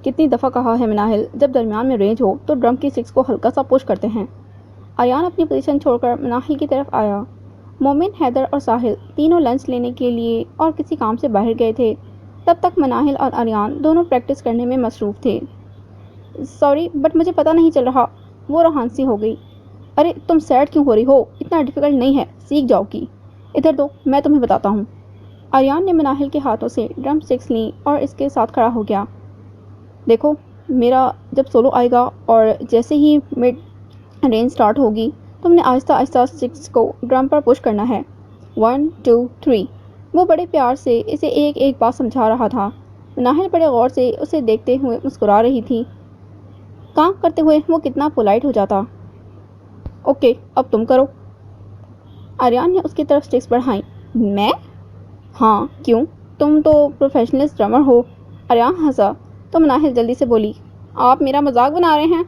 کتنی دفعہ کہا ہے مناہل، جب درمیان میں رینج ہو تو ڈرم کی سٹکس کو ہلکا سا پش کرتے ہیں۔ آریان اپنی پوزیشن چھوڑ کر مناہل کی طرف آیا۔ مومن، حیدر اور ساحل تینوں لنچ لینے کے لیے اور کسی کام سے باہر گئے تھے۔ تب تک مناہل اور آریان دونوں پریکٹس کرنے میں مصروف تھے۔ سوری بٹ مجھے پتہ نہیں چل رہا، وہ روحان سی ہو گئی۔ ارے تم سیڈ کیوں ہو رہی ہو؟ اتنا ڈیفیکلٹ نہیں ہے، سیکھ جاؤ گی۔ ادھر دو، میں تمہیں بتاتا ہوں۔ آریان نے مناہل کے ہاتھوں سے ڈرم سٹکس لیں اور اس کے ساتھ کھڑا ہو گیا۔ دیکھو، میرا جب سولو آئے گا اور جیسے ہی مڈ رینج سٹارٹ ہوگی، تم نے آہستہ آہستہ سٹکس کو ڈرم پر پش کرنا ہے۔ 1 2 3۔ وہ بڑے پیار سے اسے ایک ایک بات سمجھا رہا تھا۔ مناہل بڑے غور سے اسے دیکھتے ہوئے مسکرا رہی تھی۔ کام کرتے ہوئے وہ کتنا پولائٹ ہو جاتا۔ اوکے، اب تم کرو۔ آریان نے اس کی طرف سٹکس بڑھائیں۔ میں؟ ہاں، کیوں؟ تم تو پروفیشنل ڈرمر ہو۔ آریان ہنسا تو مناہل جلدی سے بولی، آپ میرا مذاق بنا رہے ہیں؟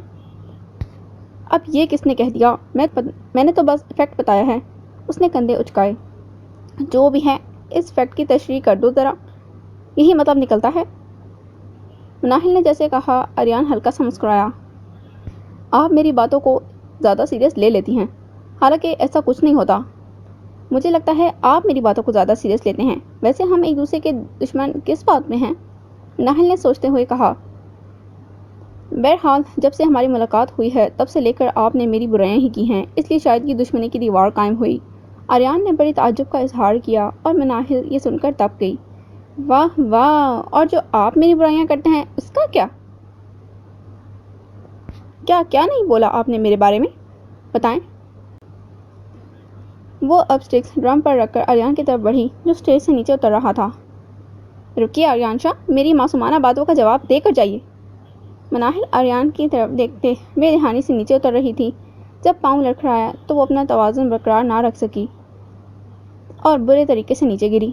اب یہ کس نے کہہ دیا؟ میں نے تو بس فیکٹ بتایا ہے۔ اس نے کندھے اچکائے۔ جو بھی ہے، اس فیکٹ کی تشریح کر دو ذرا، یہی مطلب نکلتا ہے۔ مناہل نے جیسے کہا، آریان ہلکا سا مسکرایا۔ آپ میری باتوں کو زیادہ سیریس لے لیتی ہیں، حالانکہ ایسا کچھ نہیں ہوتا۔ مجھے لگتا ہے آپ میری باتوں کو زیادہ سیریس لیتے ہیں۔ ویسے ہم ایک دوسرے کے دشمن کس بات میں ہیں؟ مناہل نے سوچتے ہوئے کہا۔ بہرحال جب سے ہماری ملاقات ہوئی ہے تب سے لے کر آپ نے میری برائیاں ہی کی ہیں، اس لیے شاید یہ دشمنی کی دیوار قائم ہوئی۔ آریان نے بڑی تعجب کا اظہار کیا اور مناہل یہ سن کر تپ گئی۔ واہ واہ، اور جو آپ میری برائیاں کرتے ہیں اس کا کیا؟ کیا نہیں بولا آپ نے میرے بارے میں؟ بتائیں۔ وہ اب سٹکس ڈرم پر رکھ کر آریان کی طرف بڑھی جو اسٹیج سے نیچے اتر رہا تھا۔ رکیے آریان شاہ، میری معصومانہ باتوں کا جواب دے کر جائیے۔ مناہل آریان کی طرف دیکھتے بے دہانی سے نیچے اتر رہی تھی۔ جب پاؤں لڑکھڑایا تو وہ اپنا توازن برقرار نہ رکھ سکی اور برے طریقے سے نیچے گری۔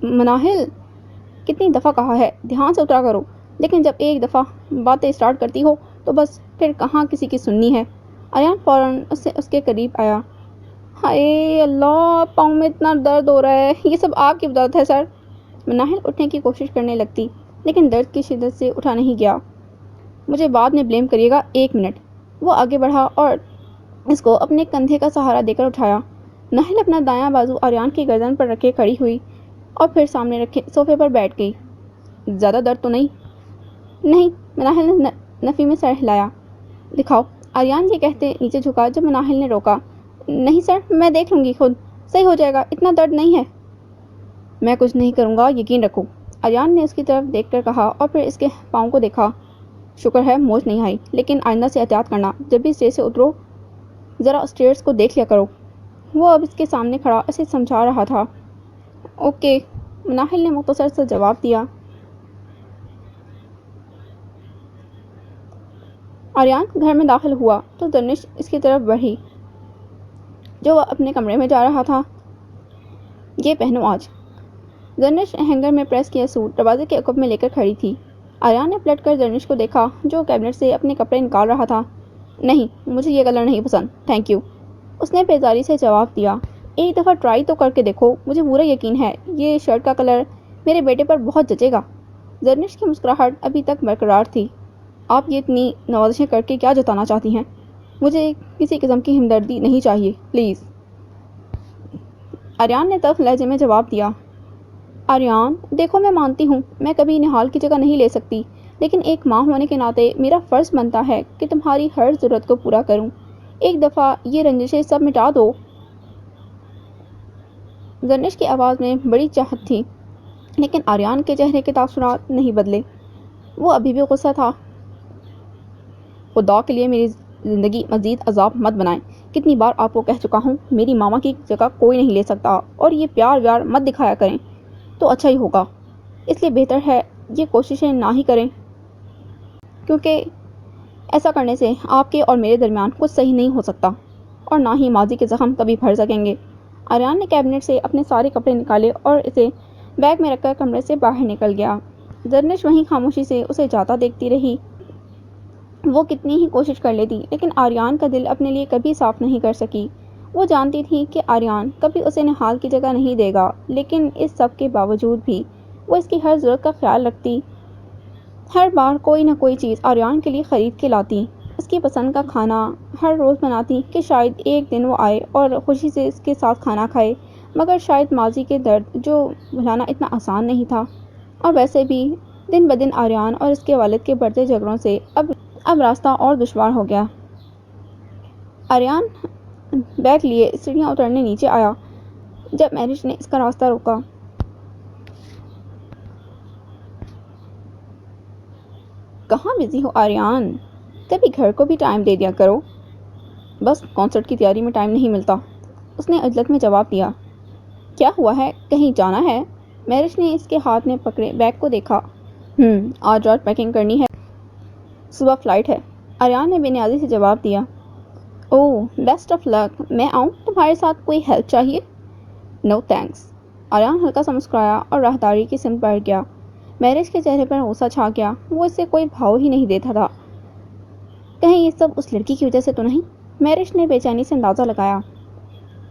مناہل، کتنی دفعہ کہا ہے دھیان سے اترا کرو، لیکن جب ایک دفعہ باتیں اسٹارٹ کرتی ہو تو بس پھر کہاں کسی کی سننی ہے۔ آریان فوراً اس کے قریب آیا۔ ہائے اللہ، پاؤں میں اتنا درد ہو رہا ہے، یہ سب آپ کی بدولت ہے سر۔ مناہل اٹھنے کی کوشش کرنے لگتی لیکن درد کی شدت سے اٹھا نہیں گیا۔ مجھے بعد میں بلیم کریے گا، 1 منٹ۔ وہ آگے بڑھا اور اس کو اپنے کندھے کا سہارا دے کر اٹھایا۔ مناہل اپنا دایاں بازو آریان کی گردن پر رکھے کھڑی ہوئی اور پھر سامنے رکھے صوفے پر بیٹھ گئی۔ زیادہ درد تو نہیں؟ نہیں، مناہل نے نفی میں سر ہلایا۔ دکھاؤ۔ آریان یہ کہتے نیچے جھکا جب مناہل نے روکا۔ نہیں سر، میں دیکھ لوں گی خود، صحیح ہو جائے گا، اتنا درد نہیں ہے۔ میں کچھ نہیں کروں گا، یقین رکھو، آریان نے اس کی طرف دیکھ کر کہا اور پھر اس کے پاؤں کو دیکھا۔ شکر ہے موچ نہیں آئی، لیکن آئندہ سے احتیاط کرنا، جب بھی اسٹیج سے اترو ذرا اسٹیئرز کو دیکھ لیا کرو۔ وہ اب اس کے سامنے کھڑا اسے سمجھا رہا تھا۔ اوکے، مناہل نے مختصر سا جواب دیا۔ آریان گھر میں داخل ہوا تو دنش اس کی طرف بڑھی جو وہ اپنے کمرے میں جا رہا تھا۔ یہ پہنو آج۔ دنش ہینگر میں پریس کیا سوٹ دروازے کے عقب میں لے کر کھڑی تھی۔ آریان نے پلٹ کر دنش کو دیکھا جو کیبنٹ سے اپنے کپڑے نکال رہا تھا۔ نہیں، مجھے یہ کلر نہیں پسند، تھینک یو، اس نے بیزاری سے جواب دیا۔ ایک دفعہ ٹرائی تو کر کے دیکھو، مجھے پورا یقین ہے یہ شرٹ کا کلر میرے بیٹے پر بہت جچے گا۔ دنش کی مسکراہٹ ابھی تک برقرار تھی۔ آپ یہ اتنی نوازشیں کر کے کیا جتانا چاہتی ہیں؟ مجھے کسی قسم کی ہمدردی نہیں چاہیے، پلیز، آریان نے تلخ لہجے میں جواب دیا۔ آریان، دیکھو میں مانتی ہوں میں کبھی نہال کی جگہ نہیں لے سکتی، لیکن ایک ماں ہونے کے ناطے میرا فرض بنتا ہے کہ تمہاری ہر ضرورت کو پورا کروں۔ ایک دفعہ یہ رنجشیں سب مٹا دو۔ دنش کی آواز میں بڑی چاہت تھی لیکن آریان کے چہرے کے تاثرات نہیں بدلے۔ وہ ابھی بھی غصہ تھا۔ خدا کے لیے میری زندگی مزید عذاب مت بنائیں، کتنی بار آپ کو کہہ چکا ہوں میری ماما کی جگہ کوئی نہیں لے سکتا، اور یہ پیار ویار مت دکھایا کریں تو اچھا ہی ہوگا، اس لیے بہتر ہے یہ کوششیں نہ ہی کریں، کیونکہ ایسا کرنے سے آپ کے اور میرے درمیان کچھ صحیح نہیں ہو سکتا اور نہ ہی ماضی کے زخم کبھی بھر سکیں گے۔ آریان نے کیبنٹ سے اپنے سارے کپڑے نکالے اور اسے بیگ میں رکھ کر کمرے سے باہر نکل گیا۔ دنش وہیں خاموشی سے اسے جاتا دیکھتی رہی۔ وہ کتنی ہی کوشش کر لیتی لیکن آریان کا دل اپنے لیے کبھی صاف نہیں کر سکی۔ وہ جانتی تھی کہ آریان کبھی اسے نہال کی جگہ نہیں دے گا، لیکن اس سب کے باوجود بھی وہ اس کی ہر ضرورت کا خیال رکھتی ہر بار کوئی نہ کوئی چیز آریان کے لیے خرید کے لاتی، اس کی پسند کا کھانا ہر روز بناتی کہ شاید ایک دن وہ آئے اور خوشی سے اس کے ساتھ کھانا کھائے، مگر شاید ماضی کے درد جو بھلانا اتنا آسان نہیں تھا، اور ویسے بھی دن بدن آریان اور اس کے والد کے بڑھتے جھگڑوں سے اب راستہ اور دشوار ہو گیا۔ آریان بیگ لیے سیڑھیاں اترنے نیچے آیا جب میرج نے اس کا راستہ روکا۔ کہاں بزی ہو آریان؟ کبھی گھر کو بھی ٹائم دے دیا کرو۔ بس کانسرٹ کی تیاری میں ٹائم نہیں ملتا، اس نے عجلت میں جواب دیا۔ کیا ہوا ہے، کہیں جانا ہے؟ میرج نے اس کے ہاتھ میں پکڑے بیگ کو دیکھا۔ آج رات پیکنگ کرنی ہے، صبح فلائٹ ہے، آریان نے بے نیازی سے جواب دیا۔ اوہ بیسٹ آف لک، میں آؤں تمہارے ساتھ؟ کوئی ہیلپ چاہیے؟ نو تھینکس۔ آریان ہلکا سا مسکرایا اور راہداری کی سمت بڑھ گیا۔ میرج کے چہرے پر غصہ چھا گیا، وہ اسے کوئی بھاؤ ہی نہیں دیتا تھا۔ کہیں یہ سب اس لڑکی کی وجہ سے تو نہیں؟ میرج نے بے چینی سے اندازہ لگایا۔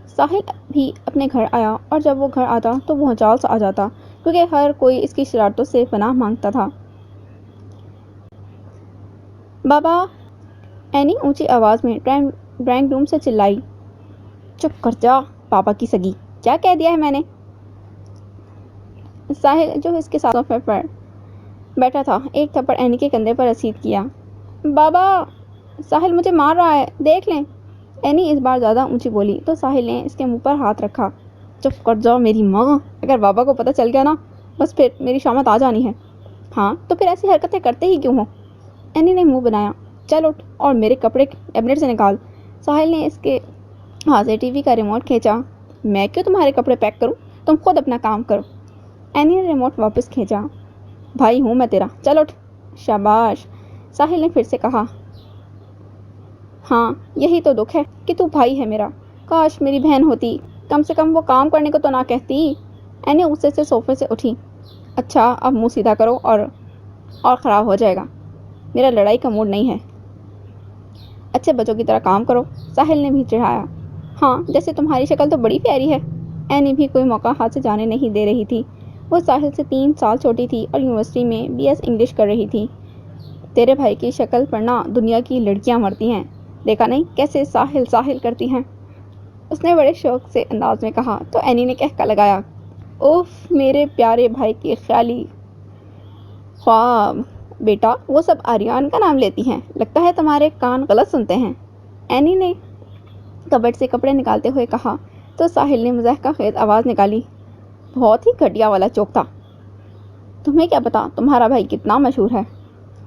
ساحل بھی اپنے گھر آیا اور جب وہ گھر آتا تو وہ جال سا آ جاتا کیونکہ ہر کوئی اس کی شرارتوں سے پناہ مانگتا تھا۔ بابا، اینی اونچی آواز میں ڈرائنگ روم سے چلائی۔ چپ کر جا پاپا کی سگی، کیا کہہ دیا ہے میں نے؟ ساحل جو اس کے ساتھ صوفے پر بیٹھا تھا ایک تھپڑ اینی کے کندھے پر رسید کیا۔ بابا، ساحل مجھے مار رہا ہے، دیکھ لیں۔ اینی اس بار زیادہ اونچی بولی تو ساحل نے اس کے منہ پر ہاتھ رکھا۔ چپ کر جا میری ماں، اگر بابا کو پتہ چل گیا نا بس پھر میری شامت آ جانی ہے۔ ہاں تو پھر ایسی حرکتیں کرتے ہی کیوں ہو؟ اینی نے منہ بنایا۔ چل اٹھ اور میرے کپڑے کیبنٹ سے نکال۔ ساحل نے اس کے ہاتھ سے ٹی وی کا ریموٹ کھینچا۔ میں کیوں تمہارے کپڑے پیک کروں، تم خود اپنا کام کرو۔ اینی نے ریموٹ واپس کھینچا۔ بھائی ہوں میں تیرا، چل اٹھ۔ شاباش، ساحل نے پھر سے کہا۔ ہاں یہی تو دکھ ہے کہ تو بھائی ہے میرا، کاش میری بہن ہوتی، کم سے کم وہ کام کرنے کو تو نہ کہتی۔ اینی غصے سے صوفے سے اٹھی۔ اچھا اب منہ سیدھا کرو اور خراب ہو جائے گا، میرا لڑائی کا موڈ نہیں ہے۔ اچھے بچوں کی طرح کام کرو، ساحل نے بھی چڑھایا۔ ہاں جیسے تمہاری شکل تو بڑی پیاری ہے۔ اینی بھی کوئی موقع ہاتھ سے جانے نہیں دے رہی تھی۔ وہ ساحل سے 3 سال چھوٹی تھی اور یونیورسٹی میں BS انگلش کر رہی تھی۔ تیرے بھائی کی شکل پر نہ دنیا کی لڑکیاں مرتی ہیں، دیکھا نہیں کیسے ساحل ساحل کرتی ہیں، اس نے بڑے شوق سے انداز میں کہا تو اینی نے کہکا لگایا۔ اوف میرے پیارے بھائی کے خیالی خواب، بیٹا وہ سب آریان کا نام لیتی ہیں، لگتا ہے تمہارے کان غلط سنتے ہیں، اینی نے کبٹ سے کپڑے نکالتے ہوئے کہا تو ساحل نے مضحکہ خیز آواز نکالی۔ بہت ہی گھٹیا والا چوک تھا، تمہیں کیا پتا تمہارا بھائی کتنا مشہور ہے؟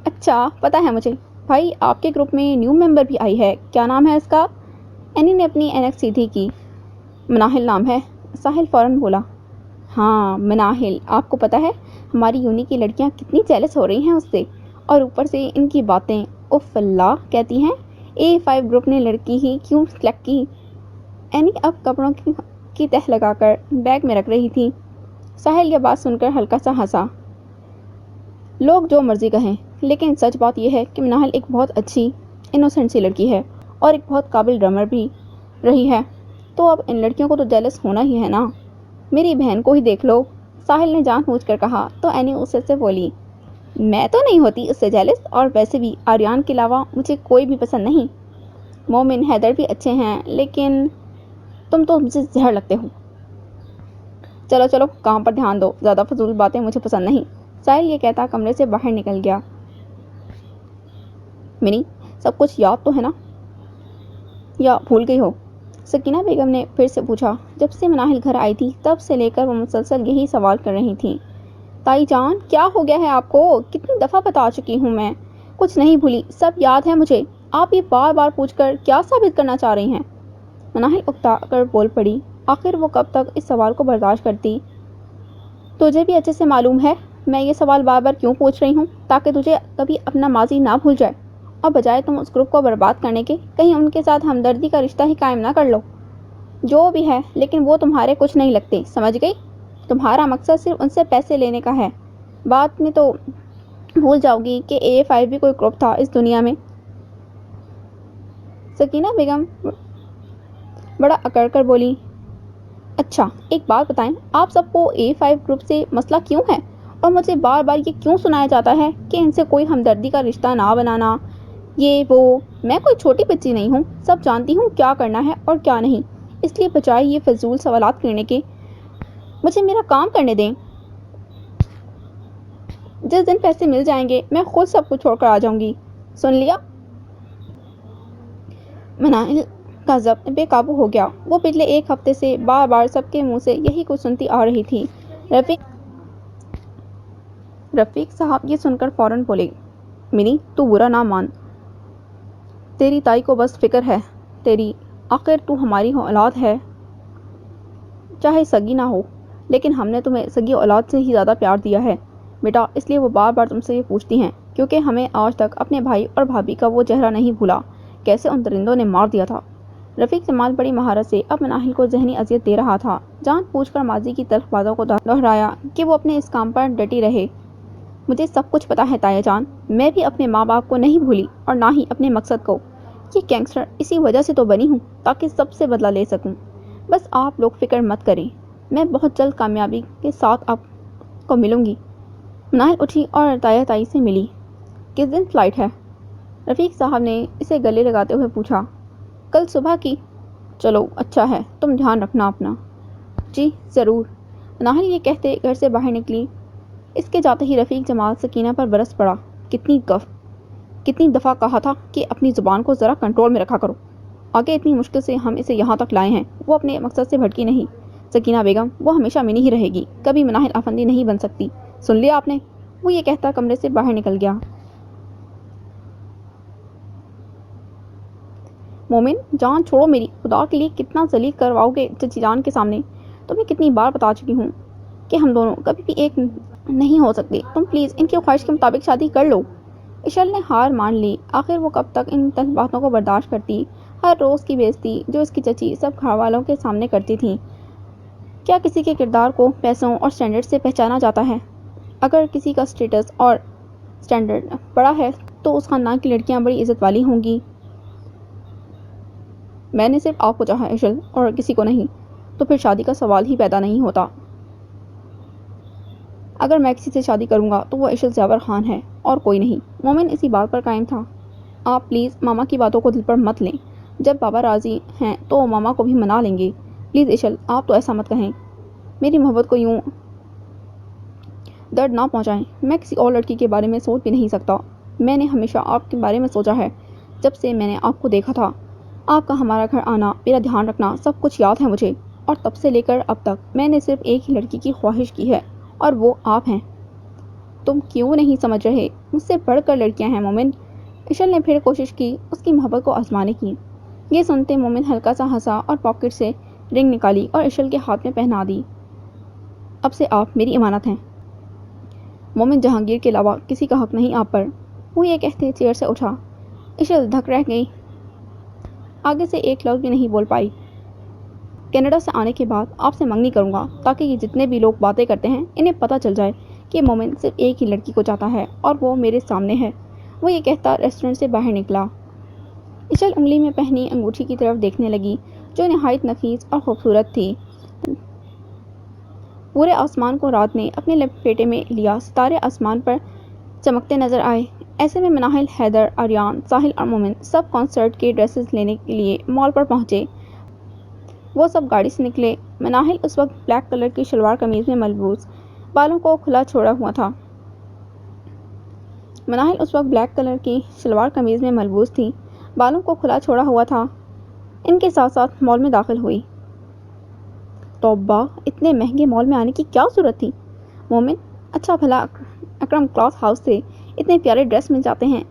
اچھا پتا ہے مجھے، بھائی آپ کے گروپ میں نیو ممبر بھی آئی ہے، کیا نام ہے اس کا؟ اینی نے اپنی اینک سیدھی کی۔ مناہل نام ہے، ساحل فوراً بولا۔ ہاں مناہل، آپ کو پتہ ہے ہماری یونی کی لڑکیاں کتنی جیلس ہو رہی ہیں اس سے، اور اوپر سے ان کی باتیں اف اللہ کہتی ہیں A5 گروپ نے لڑکی ہی کیوں سلیکٹ کی۔ اینی اب کپڑوں کی تہ لگا کر بیگ میں رکھ رہی تھی۔ ساحل یہ بات سن کر ہلکا سا ہنسا۔ لوگ جو مرضی کہیں لیکن سچ بات یہ ہے کہ مناہل ایک بہت اچھی انوسنٹ سی لڑکی ہے اور ایک بہت قابل ڈرامر بھی رہی ہے، تو اب ان لڑکیوں کو تو جیلس ہونا ہی ہے نا، میری بہن کو ہی دیکھ لو، ساحل نے جان بوجھ کر کہا تو اینی غصے سے بولی۔ میں تو نہیں ہوتی اس سے جیلس، اور ویسے بھی آریان کے علاوہ مجھے کوئی بھی پسند نہیں، مومن حیدر بھی اچھے ہیں لیکن تم تو مجھے زہر لگتے ہو۔ چلو چلو کام پر دھیان دو، زیادہ فضول باتیں مجھے پسند نہیں، ساحل یہ کہتا کمرے سے باہر نکل گیا۔ منی سب کچھ یاد تو ہے نا، یا بھول گئی ہو؟ سکینہ بیگم نے پھر سے پوچھا۔ جب سے مناہل گھر آئی تھی تب سے لے کر وہ مسلسل یہی سوال کر رہی تھیں۔ تائی جان کیا ہو گیا ہے آپ کو، کتنی دفعہ بتا چکی ہوں میں، کچھ نہیں بھولی، سب یاد ہے مجھے، آپ یہ بار بار پوچھ کر کیا ثابت کرنا چاہ رہی ہیں؟ مناہل اکتا کر بول پڑی۔ آخر وہ کب تک اس سوال کو برداشت کرتی؟ تجھے بھی اچھے سے معلوم ہے میں یہ سوال بار بار کیوں پوچھ رہی ہوں، تاکہ تجھے کبھی اپنا ماضی نہ بھول جائے، اور بجائے تم اس گروپ کو برباد کرنے کے کہیں ان کے ساتھ ہمدردی کا رشتہ ہی قائم نہ کر لو۔ جو بھی ہے لیکن وہ تمہارے کچھ نہیں لگتے، سمجھ گئی؟ تمہارا مقصد صرف ان سے پیسے لینے کا ہے، بعد میں تو بھول جاؤ گی کہ A5 بھی کوئی گروپ تھا اس دنیا میں۔ سکینہ بیگم بڑا اکڑ کر بولی۔ اچھا ایک بات بتائیں، آپ سب کو A5 گروپ سے مسئلہ کیوں ہے، اور مجھے بار بار یہ کیوں سنایا جاتا ہے کہ ان سے کوئی ہمدردی کا رشتہ نہ بنانا، یہ وہ۔ میں کوئی چھوٹی بچی نہیں ہوں، سب جانتی ہوں کیا کرنا ہے اور کیا نہیں۔ اس لیے بجائے یہ فضول سوالات کرنے کے مجھے میرا کام کرنے دیں۔ جس دن پیسے مل جائیں گے میں خود سب کچھ چھوڑ کر آ جاؤں گی، سن لیا؟ مناہل کا ضبط بے قابو ہو گیا۔ وہ پچھلے ایک ہفتے سے بار بار سب کے منہ سے یہی کچھ سنتی آ رہی تھی۔ رفیق صاحب یہ سن کر فوراً بولے، منی تو برا نہ مان، تیری تائی کو بس فکر ہے تیری، آخر تو ہماری اولاد ہے، چاہے سگی نہ ہو، لیکن ہم نے تمہیں سگی اولاد سے ہی زیادہ پیار دیا ہے بیٹا، اس لیے وہ بار بار تم سے یہ پوچھتی ہیں، کیونکہ ہمیں آج تک اپنے بھائی اور بھابھی کا وہ چہرہ نہیں بھولا، کیسے ان درندوں نے مار دیا تھا۔ رفیق جمال بڑی مہارت سے اب مناہل کو ذہنی اذیت دے رہا تھا، جان بوجھ کر ماضی کی تلخ باتوں کو دہرایا کہ وہ اپنے اس کام پر ڈٹی رہے۔ مجھے سب کچھ پتا ہے تایا جان، میں بھی اپنے ماں باپ کو نہیں بھولی اور نہ ہی اپنے مقصد کو۔ یہ گینگسٹر اسی وجہ سے تو بنی ہوں تاکہ سب سے بدلہ لے سکوں۔ بس آپ لوگ فکر مت کریں، میں بہت جلد کامیابی کے ساتھ آپ کو ملوں گی۔ مناہل اٹھی اور تایا تائی سے ملی۔ کس دن فلائٹ ہے؟ رفیق صاحب نے اسے گلے لگاتے ہوئے پوچھا۔ کل صبح کی۔ چلو اچھا ہے، تم دھیان رکھنا اپنا۔ جی ضرور۔ مناہل یہ کہتے گھر سے باہر نکلی۔ اس کے جاتے ہی رفیق جمال سکینہ پر برس پڑا۔ کتنی دفعہ کہا تھا کہ اپنی زبان کو ذرا کنٹرول میں رکھا کرو، آگے اتنی مشکل سے ہم اسے یہاں تک لائے ہیں، وہ اپنے مقصد سے بھٹکی نہیں۔ سکینہ بیگم وہ ہمیشہ منی ہی رہے گی، کبھی مناہل افندی نہیں بن سکتی، سن لیا آپ نے؟ وہ یہ کہتا کمرے سے باہر نکل گیا۔ مومن جان چھوڑو میری، خدا کے لیے کتنا ذلیل کرواؤ گے چچی جان کے سامنے؟ تمہیں کتنی بار بتا چکی ہوں کہ ہم دونوں کبھی بھی ایک نہیں ہو سکتے، تم پلیز ان کی خواہش کے مطابق شادی کر لو۔ اشل نے ہار مان لی، آخر وہ کب تک ان تلخ باتوں کو برداشت کرتی، ہر روز کی بےعزتی جو اس کی چچی سب گھر والوں کے سامنے کرتی تھی۔ کیا کسی کے کردار کو پیسوں اور سٹینڈرڈ سے پہچانا جاتا ہے؟ اگر کسی کا سٹیٹس اور سٹینڈرڈ بڑا ہے تو اس خاندان کی لڑکیاں بڑی عزت والی ہوں گی۔ میں نے صرف آپ کو چاہا اشل، اور کسی کو نہیں، تو پھر شادی کا سوال ہی پیدا نہیں ہوتا۔ اگر میں کسی سے شادی کروں گا تو وہ اشل زیور خان ہے اور کوئی نہیں۔ مومن اسی بات پر قائم تھا۔ آپ پلیز ماما کی باتوں کو دل پر مت لیں، جب بابا راضی ہیں تو ماما کو بھی منا لیں گے۔ پلیز اشل آپ تو ایسا مت کہیں، میری محبت کو یوں درد نہ پہنچائیں۔ میں کسی اور لڑکی کے بارے میں سوچ بھی نہیں سکتا، میں نے ہمیشہ آپ کے بارے میں سوچا ہے، جب سے میں نے آپ کو دیکھا تھا۔ آپ کا ہمارا گھر آنا، میرا دھیان رکھنا، سب کچھ یاد ہے مجھے، اور تب سے لے کر اب تک میں نے صرف ایک ہی لڑکی کی خواہش کی ہے، اور وہ آپ ہیں۔ تم کیوں نہیں سمجھ رہے؟ مجھ سے بڑھ کر لڑکیاں ہیں مومن۔ اشل نے پھر کوشش کی اس کی محبت کو آزمانے کی۔ یہ سنتے مومن ہلکا سا ہنسا اور پاکٹ سے رنگ نکالی اور اشل کے ہاتھ میں پہنا دی۔ اب سے آپ میری امانت ہیں مومن، جہانگیر کے علاوہ کسی کا حق نہیں آپ پر۔ وہ یہ کہتے چیئر سے اٹھا۔ اشل دھک رہ گئی، آگے سے ایک لفظ بھی نہیں بول پائی۔ کینیڈا سے آنے کے بعد آپ سے منگنی کروں گا تاکہ یہ جتنے بھی لوگ باتیں کرتے ہیں انہیں پتہ چل جائے کہ مومن صرف ایک ہی لڑکی کو چاہتا ہے اور وہ میرے سامنے ہے۔ وہ یہ کہتا ریسٹورنٹ سے باہر نکلا۔ اشل انگلی میں پہنی انگوٹھی کی طرف دیکھنے لگی جو نہایت نفیس اور خوبصورت تھی۔ پورے آسمان کو رات نے اپنے لپیٹے میں لیا، ستارے آسمان پر چمکتے نظر آئے۔ ایسے میں مناہل، حیدر، آریان، ساحل اور مومن سب کنسرٹ کے ڈریسز لینے کے لیے مال پر پہنچے۔ وہ سب گاڑی سے نکلے۔ مناہل اس وقت بلیک کلر کی شلوار قمیض میں ملبوس، بالوں کو کھلا چھوڑا ہوا تھا۔ تھی، بالوں کو کھلا چھوڑا ہوا تھا۔ ان کے ساتھ ساتھ مال میں داخل ہوئی۔ توبہ، اتنے مہنگے مال میں آنے کی کیا ضرورت تھی؟ مومن، اچھا بھلا اکرم کلاتھ ہاؤس سے اتنے پیارے ڈریس مل جاتے ہیں،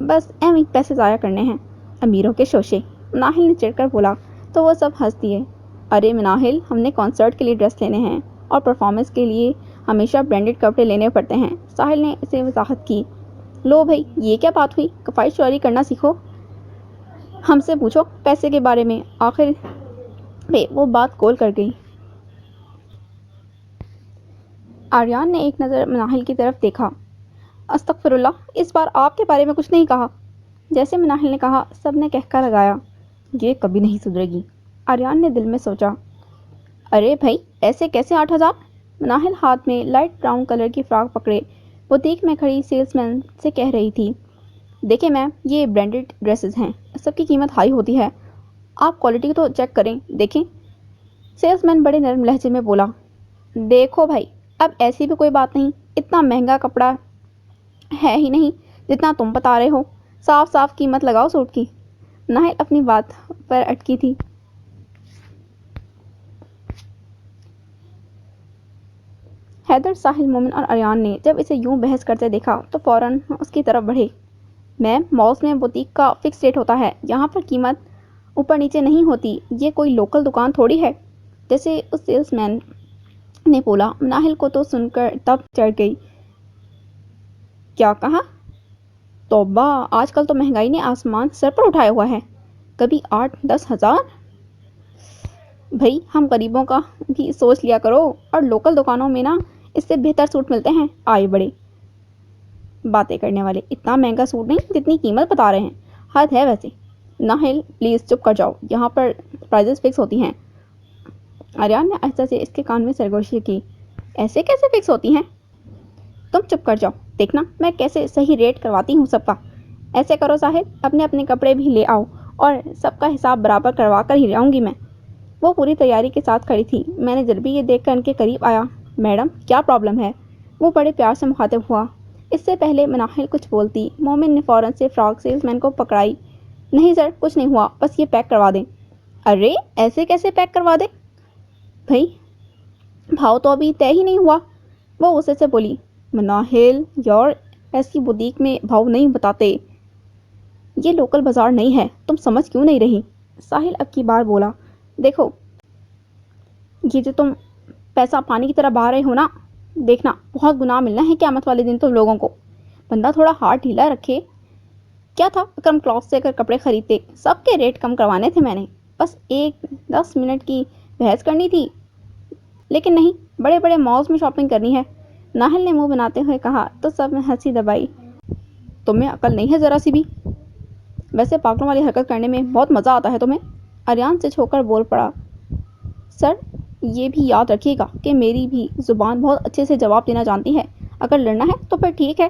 بس ایم ہی پیسے ضائع کرنے ہیں، امیروں کے شوشے، مناہل نے چڑھ کر بولا تو وہ سب ہنس دیے۔ ارے مناہل، ہم نے کنسرٹ کے لیے ڈریس لینے ہیں اور پرفارمنس کے لیے ہمیشہ برانڈڈ کپڑے لینے پڑتے ہیں، ساحل نے اسے وضاحت کی۔ لو بھائی، یہ کیا بات ہوئی؟ کفائی چوری کرنا سیکھو، ہم سے پوچھو پیسے کے بارے میں۔ آخر پہ وہ بات گول کر گئی۔ آریان نے ایک نظر مناہل کی طرف دیکھا۔ استغفر اللہ، اس بار آپ کے بارے میں کچھ نہیں کہا۔ جیسے مناہل نے کہا سب نے کہہ کر لگایا، یہ کبھی نہیں سدھرے گی۔ آریان نے دل میں سوچا، ارے بھائی ایسے کیسے 8,000؟ مناہل ہاتھ میں لائٹ براؤن کلر کی فراک پکڑے بوتیک میں کھڑی سیلس مین سے کہہ رہی تھی، دیکھیں میم، یہ برانڈڈ ڈریسز ہیں، سب کی قیمت ہائی ہوتی ہے، آپ کوالٹی تو چیک کریں دیکھیں۔ سیلس مین بڑے نرم لہجے میں بولا، دیکھو بھائی، اب ایسی بھی کوئی بات نہیں، اتنا مہنگا کپڑا ہے ہی نہیں جتنا تم بتا رہے ہو، صاف صاف قیمت لگاؤ سوٹ کی۔ ناہل اپنی بات پر اٹکی تھی۔ حیدر، ساحل، مومن اور ایان نے جب اسے یوں بحث کرتے دیکھا تو فوراً اس کی طرف بڑھے۔ میم، مالز میں بوتیک کا فکس ریٹ ہوتا ہے، یہاں پر قیمت اوپر نیچے نہیں ہوتی، یہ کوئی لوکل دکان تھوڑی ہے، جیسے اس سیلس مین نے بولا۔ مناہل کو تو سن کر تب چڑھ گئی۔ کیا کہا؟ توبہ، آج کل تو مہنگائی نے آسمان سر پر اٹھایا ہوا ہے، کبھی 8-10 ہزار۔ بھائی، ہم غریبوں کا بھی سوچ لیا کرو، اور لوکل دکانوں میں نا اس سے بہتر سوٹ ملتے ہیں۔ آئے بڑے باتیں کرنے والے، اتنا مہنگا سوٹ نہیں جتنی قیمت بتا رہے ہیں، حد ہے ویسے۔ ناہل، پلیز چپ کر جاؤ، یہاں پر پرائزز فکس ہوتی ہیں۔ آریان نے آہستہ سے اس کے کان میں سرگوشی کی، ایسے کیسے فکس ہوتی ہیں؟ تم چپ کر جاؤ، دیکھنا میں کیسے صحیح ریٹ کرواتی ہوں سب کا۔ ایسے کرو ساحل، اپنے اپنے کپڑے بھی لے آؤ اور سب کا حساب برابر کروا کر ہی جاؤں گی میں۔ وہ پوری تیاری کے ساتھ کھڑی تھی۔ مینیجر بھی یہ دیکھ کر ان کے قریب آیا۔ میڈم، کیا پرابلم ہے؟ وہ بڑے پیار سے مخاطب ہوا۔ اس سے پہلے مناہل کچھ بولتی، مومن نے فوراً سے فراک سیلس مین کو پکڑائی۔ نہیں سر، کچھ نہیں ہوا، بس یہ پیک کروا دیں۔ ارے ایسے کیسے پیک کروا دیں؟ بھائی، بھاؤ تو ابھی طے ہی نہیں ہوا۔ وہ غصے سے بولی۔ مناہل یار، ایسی بوتیک میں بھاؤ نہیں بتاتے، یہ لوکل بازار نہیں ہے، تم سمجھ کیوں نہیں رہی؟ ساحل اب کی بار بولا، دیکھو، یہ جو تم پیسہ پانی کی طرح بہا رہے ہو نا، دیکھنا بہت گناہ ملنا ہے قیامت والے دن تم لوگوں کو۔ بندہ تھوڑا ہاتھ ڈھیلا رکھے۔ کیا تھا، اکرم کلاتھ سے اگر کپڑے خریدتے، سب کے ریٹ کم کروانے تھے میں نے، بس 10 منٹ کی بحث کرنی تھی، لیکن نہیں، بڑے بڑے مالز میں شاپنگ کرنی ہے۔ ناہل نے منہ بناتے ہوئے کہا تو سب نے ہنسی دبائی۔ تمہیں عقل نہیں ہے ذرا سی بھی؟ ویسے پاگلوں والی حرکت کرنے میں بہت مزہ آتا ہے تمہیں۔ آریان سے چھو کر بول پڑا۔ سر، یہ بھی یاد رکھیے گا کہ میری بھی زبان بہت اچھے سے جواب دینا جانتی ہے، اگر لڑنا ہے تو پھر ٹھیک ہے۔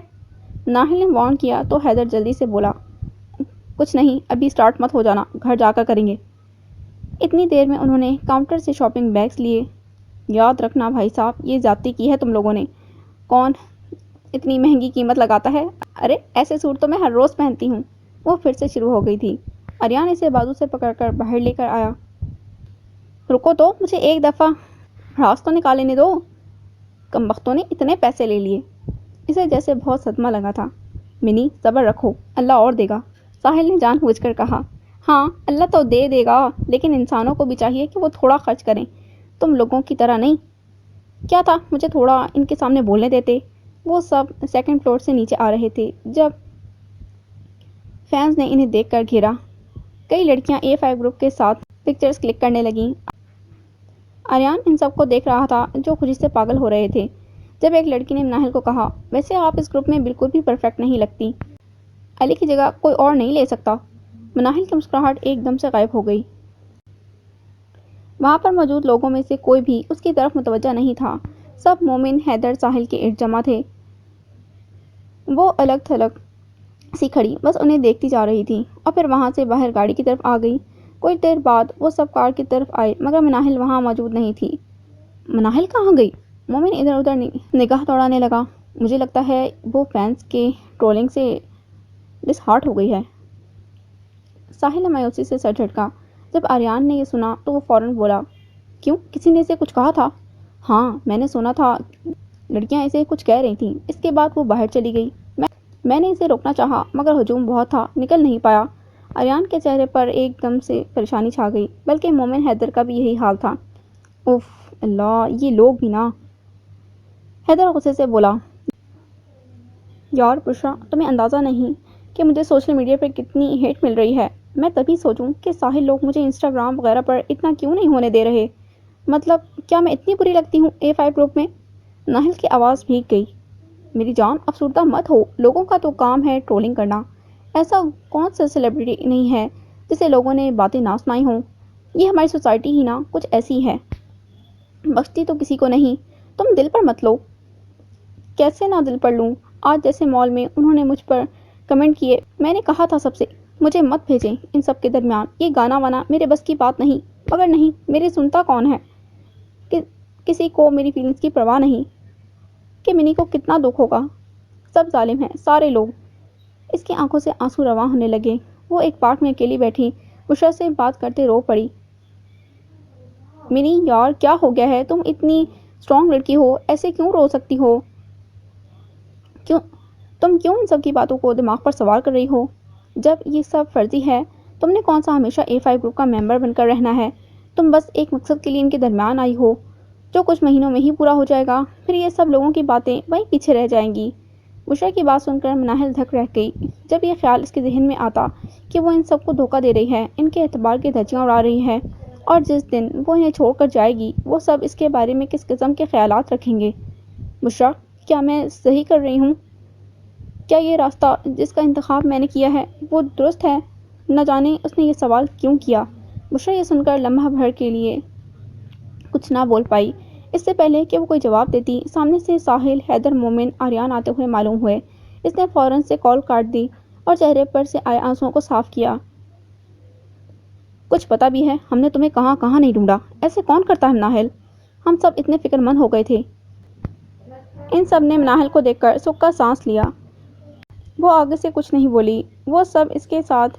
ناہل نے وارن کیا تو حیدر جلدی سے بولا، کچھ نہیں، ابھی سٹارٹ مت ہو جانا، گھر جا کر کریں گے۔ اتنی دیر میں انہوں نے کاؤنٹر سے شاپنگ بیگز لیے۔ یاد رکھنا بھائی صاحب، یہ زیادتی کی ہے تم لوگوں نے، کون اتنی مہنگی قیمت لگاتا ہے؟ ارے ایسے سوٹ تو میں ہر روز پہنتی ہوں۔ وہ پھر سے شروع ہو گئی تھی۔ آریان اسے بازو سے پکڑ کر باہر لے کر آیا۔ رکو تو، مجھے ایک دفعہ بھڑاس تو نکال لینے دو، کمبختوں نے اتنے پیسے لے لیے۔ اسے جیسے بہت صدمہ لگا تھا۔ منی، صبر رکھو، اللہ اور دے گا، ساحل نے جان بوجھ کر کہا۔ ہاں، اللہ تو دے دے گا، لیکن انسانوں کو بھی چاہیے کہ وہ تھوڑا خرچ کریں، تم لوگوں کی طرح نہیں۔ کیا تھا، مجھے تھوڑا ان کے سامنے بولنے دیتے۔ وہ سب سیکنڈ فلور سے نیچے آ رہے تھے جب فینز نے انہیں دیکھ کر گھیرا۔ کئی لڑکیاں A5 گروپ کے ساتھ پکچرز کلک کرنے لگیں۔ آریان ان سب کو دیکھ رہا تھا جو خوشی سے پاگل ہو رہے تھے۔ جب ایک لڑکی نے مناہل کو کہا، ویسے آپ اس گروپ میں بالکل بھی پرفیکٹ نہیں لگتی، علی کی جگہ کوئی اور نہیں لے سکتا۔ مناہل کی مسکراہٹ ایک دم سے غائب ہو گئی۔ وہاں پر موجود لوگوں میں سے کوئی بھی اس کی طرف متوجہ نہیں تھا۔ سب مومن، حیدر، ساحل کے ارد جمع تھے۔ وہ الگ تھلگ سی کھڑی بس انہیں دیکھتی جا رہی تھی، اور پھر وہاں سے باہر گاڑی کی طرف آ گئی۔ کچھ دیر بعد وہ سب کار کی طرف آئے مگر مناہل وہاں موجود نہیں تھی۔ مناہل کہاں گئی؟ مومن ادھر ادھر نگاہ دوڑانے لگا۔ مجھے لگتا ہے وہ فینس کے ٹرولنگ سے ڈس ہارٹ ہو گئی ہے۔ ساحل نے مایوسی سے سر جھٹکا۔ جب آریان نے یہ سنا تو وہ فوراً بولا، کیوں، کسی نے اسے کچھ کہا تھا؟ ہاں، میں نے سنا تھا، لڑکیاں اسے کچھ کہہ رہی تھیں۔ اس کے بعد وہ باہر چلی گئی۔ میں نے اسے روکنا چاہا مگر ہجوم بہت تھا، نکل نہیں پایا۔ آریان کے چہرے پر ایک دم سے پریشانی چھا گئی، بلکہ مومن حیدر کا بھی یہی حال تھا۔ اف اللہ، یہ لوگ بھی نا۔ حیدر غصے سے بولا، یار بشرا، تمہیں اندازہ نہیں کہ مجھے سوشل میڈیا پر کتنی ہیٹ مل رہی ہے۔ میں تبھی سوچوں کہ ساحل لوگ مجھے انسٹاگرام وغیرہ پر اتنا کیوں نہیں ہونے دے رہے۔ مطلب کیا میں اتنی بری لگتی ہوں A5 گروپ میں؟ ناہل کی آواز بھیگ گئی۔ میری جان، افسردہ مت ہو، لوگوں کا تو کام ہے ٹرولنگ کرنا۔ ایسا کون سا سیلیبریٹی نہیں ہے جسے لوگوں نے باتیں نہ سنائی ہوں۔ یہ ہماری سوسائٹی ہی نا کچھ ایسی ہے، بخشتی تو کسی کو نہیں۔ تم دل پر مت لو۔ کیسے نہ دل پر لوں؟ آج جیسے مال میں انہوں نے مجھ پر کمنٹ کیے، میں نے کہا تھا سب سے مجھے مت بھیجیں ان سب کے درمیان، یہ گانا وانا میرے بس کی بات نہیں۔ مگر نہیں، میری سنتا کون ہے؟ کسی کو میری فیلنگز کی پرواہ نہیں کہ منی کو کتنا دکھ ہوگا۔ سب ظالم ہیں، سارے لوگ۔ اس کی آنکھوں سے آنسو رواں ہونے لگے۔ وہ ایک پارک میں اکیلی بیٹھی بشرا سے بات کرتے رو پڑی۔ منی یار کیا ہو گیا ہے؟ تم اتنی اسٹرانگ لڑکی ہو، ایسے کیوں رو سکتی ہو؟ تم کیوں ان سب کی باتوں کو دماغ پر سوار کر رہی ہو؟ جب یہ سب فرضی ہے، تم نے کون سا ہمیشہ A5 گروپ کا ممبر بن کر رہنا ہے؟ تم بس ایک مقصد کے لیے ان کے درمیان آئی ہو جو کچھ مہینوں میں ہی پورا ہو جائے گا، پھر یہ سب لوگوں کی باتیں وہیں پیچھے رہ جائیں گی۔ بشرا کی بات سن کر مناہل دھک رہ گئی۔ جب یہ خیال اس کے ذہن میں آتا کہ وہ ان سب کو دھوکہ دے رہی ہے، ان کے اعتبار کی دھجیاں اڑا رہی ہے، اور جس دن وہ انہیں چھوڑ کر جائے گی وہ سب اس کے بارے میں کس قسم کے خیالات رکھیں گے۔ بشرا، کیا میں صحیح کر رہی ہوں؟ کیا یہ راستہ جس کا انتخاب میں نے کیا ہے وہ درست ہے؟ نہ جانے اس نے یہ سوال کیوں کیا۔ بشرا یہ سن کر لمحہ بھر کے لیے کچھ نہ بول پائی۔ اس سے پہلے کہ وہ کوئی جواب دیتی، سامنے سے ساحل، حیدر، مومن، آریان آتے ہوئے معلوم ہوئے۔ اس نے فوراً سے کال کاٹ دی اور چہرے پر سے آئے آنسوؤں کو صاف کیا۔ کچھ پتا بھی ہے ہم نے تمہیں کہاں کہاں نہیں ڈھونڈا؟ ایسے کون کرتا ہے مناہل؟ ہم سب اتنے فکر مند ہو گئے تھے۔ ان سب نے مناہل کو دیکھ کر سکھ کا سانس لیا۔ وہ آگے سے کچھ نہیں بولی۔ وہ سب اس کے ساتھ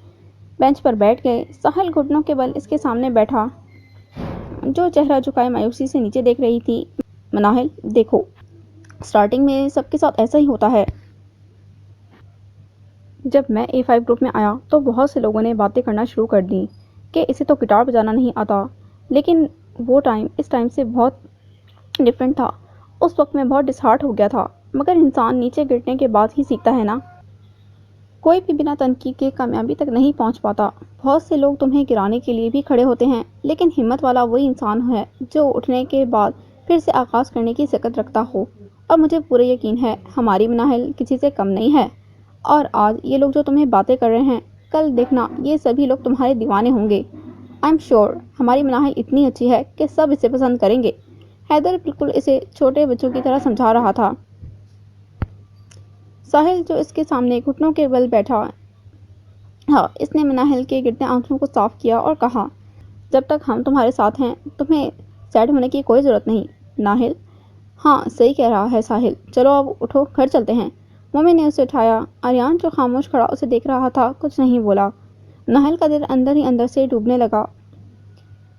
بینچ پر بیٹھ گئے۔ ساحل گھٹنوں کے بل اس کے سامنے بیٹھا، جو چہرہ جھکائے مایوسی سے نیچے دیکھ رہی تھی۔ مناہل دیکھو، اسٹارٹنگ میں سب کے ساتھ ایسا ہی ہوتا ہے۔ جب میں A5 گروپ میں آیا تو بہت سے لوگوں نے باتیں کرنا شروع کر دیں کہ اسے تو گٹار بجانا نہیں آتا، لیکن وہ ٹائم اس ٹائم سے بہت ڈیفرنٹ تھا۔ اس وقت میں بہت ڈسہارٹ ہو گیا تھا، مگر انسان نیچے گرنے کے بعد ہی سیکھتا ہے نا۔ کوئی بھی بنا تنقید کے کامیابی تک نہیں پہنچ پاتا۔ بہت سے لوگ تمہیں گرانے کے لیے بھی کھڑے ہوتے ہیں، لیکن ہمت والا وہی انسان ہے جو اٹھنے کے بعد پھر سے آغاز کرنے کی سکت رکھتا ہو۔ اور مجھے پورا یقین ہے ہماری مناہل کسی سے کم نہیں ہے، اور آج یہ لوگ جو تمہیں باتیں کر رہے ہیں، کل دیکھنا یہ سبھی لوگ تمہارے دیوانے ہوں گے۔ آئی ایم شیور ہماری مناہل اتنی اچھی ہے کہ سب اسے پسند کریں گے۔ حیدر بالکل اسے چھوٹے بچوں کی طرح سمجھا رہا تھا۔ ساحل جو اس کے سامنے گھٹنوں کے بل بیٹھا ہاں، اس نے مناہل کے گرتے آنکھوں کو صاف کیا اور کہا، جب تک ہم تمہارے ساتھ ہیں تمہیں سیڈ ہونے کی کوئی ضرورت نہیں۔ ناہل، ہاں صحیح کہہ رہا ہے ساحل، چلو اب اٹھو، گھر چلتے ہیں۔ مومن نے اسے اٹھایا۔ آریان جو خاموش کھڑا اسے دیکھ رہا تھا کچھ نہیں بولا۔ ناہل کا دل اندر ہی اندر سے ڈوبنے لگا۔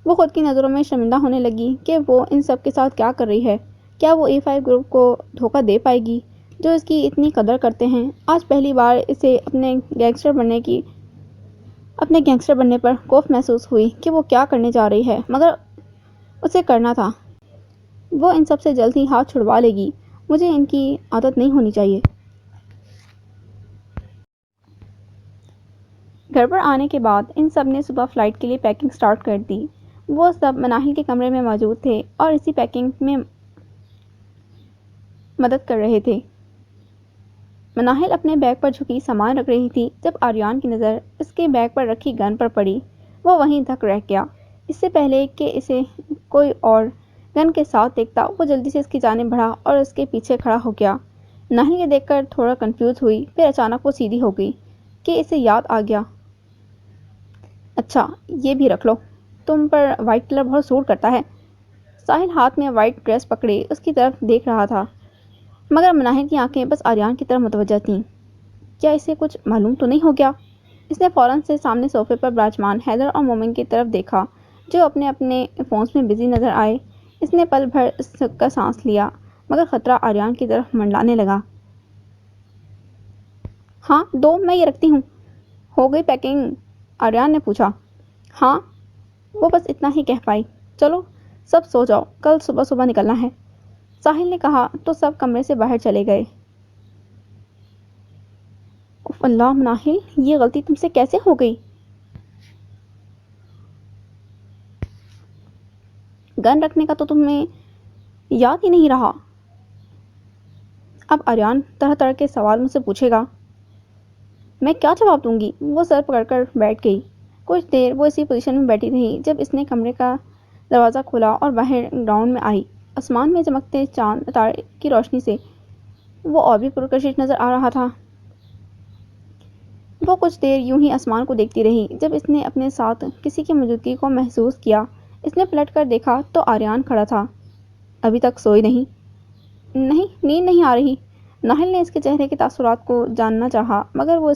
وہ خود کی نظروں میں شرمندہ ہونے لگی کہ وہ ان سب کے ساتھ کیا کر رہی ہے۔ کیا وہ A5 گروپ کو دھوکہ دے پائے گی جو اس کی اتنی قدر کرتے ہیں؟ آج پہلی بار اسے اپنے گینگسٹر بننے پر خوف محسوس ہوئی کہ وہ کیا کرنے جا رہی ہے، مگر اسے کرنا تھا۔ وہ ان سب سے جلد ہی ہاتھ چھڑوا لے گی۔ مجھے ان کی عادت نہیں ہونی چاہیے۔ گھر پر آنے کے بعد ان سب نے صبح فلائٹ کے لیے پیکنگ سٹارٹ کر دی۔ وہ سب مناہل کے کمرے میں موجود تھے اور اسی پیکنگ میں مدد کر رہے تھے۔ مناہل اپنے بیگ پر جھکی سامان رکھ رہی تھی جب آریان کی نظر اس کے بیگ پر رکھی گن پر پڑی۔ وہ وہیں دھک رہ گیا۔ اس سے پہلے کہ اسے کوئی اور گن کے ساتھ دیکھتا، وہ جلدی سے اس کی جانب بڑھا اور اس کے پیچھے کھڑا ہو گیا۔ ناہل یہ دیکھ کر تھوڑا کنفیوز ہوئی، پھر اچانک وہ سیدھی ہو گئی کہ اسے یاد آ گیا۔ اچھا یہ بھی رکھ لو، تم پر وائٹ کلر بہت سوٹ کرتا ہے۔ ساحل ہاتھ میں وائٹ ڈریس پکڑے اس کی طرف دیکھ رہا تھا، مگر مناہل کی آنکھیں بس آریان کی طرف متوجہ تھیں۔ کیا اسے کچھ معلوم تو نہیں ہو گیا؟ اس نے فوراً سے سامنے صوفے پر براجمان حیدر اور مومن کی طرف دیکھا جو اپنے اپنے فونز میں بزی نظر آئے۔ اس نے پل بھر سکھ کا سانس لیا، مگر خطرہ آریان کی طرف منڈلانے لگا۔ ہاں دو، میں یہ رکھتی ہوں۔ ہو گئی پیکنگ؟ آریان نے پوچھا۔ ہاں، وہ بس اتنا ہی کہہ پائی۔ چلو سب سو جاؤ، کل صبح صبح نکلنا ہے، ساحل نے کہا تو سب کمرے سے باہر چلے گئے۔ اف اللہ مناہل، یہ غلطی تم سے کیسے ہو گئی؟ گن رکھنے کا تو تمہیں یاد ہی نہیں رہا۔ اب آریان طرح طرح کے سوال مجھ سے پوچھے گا، میں کیا جواب دوں گی؟ وہ سر پکڑ کر بیٹھ گئی۔ کچھ دیر وہ اسی پوزیشن میں بیٹھی رہی جب اس نے کمرے کا دروازہ کھولا اور باہر گراؤنڈ میں آئی۔ آسمان میں چمکتے چاند تارے کی روشنی سے وہ اور بھی پرکشش نظر آ رہا تھا۔ وہ کچھ دیر یوں ہی آسمان کو دیکھتی رہی۔ جب اس نے اپنے ساتھ کسی کی موجودگی کو محسوس کیا، اس نے پلٹ کر دیکھا تو آریان کھڑا تھا۔ ابھی تک سوئی نہیں؟ نہیں، نیند نہیں آ رہی۔ ناہل نے اس کے چہرے کے تاثرات کو جاننا چاہا، مگر وہ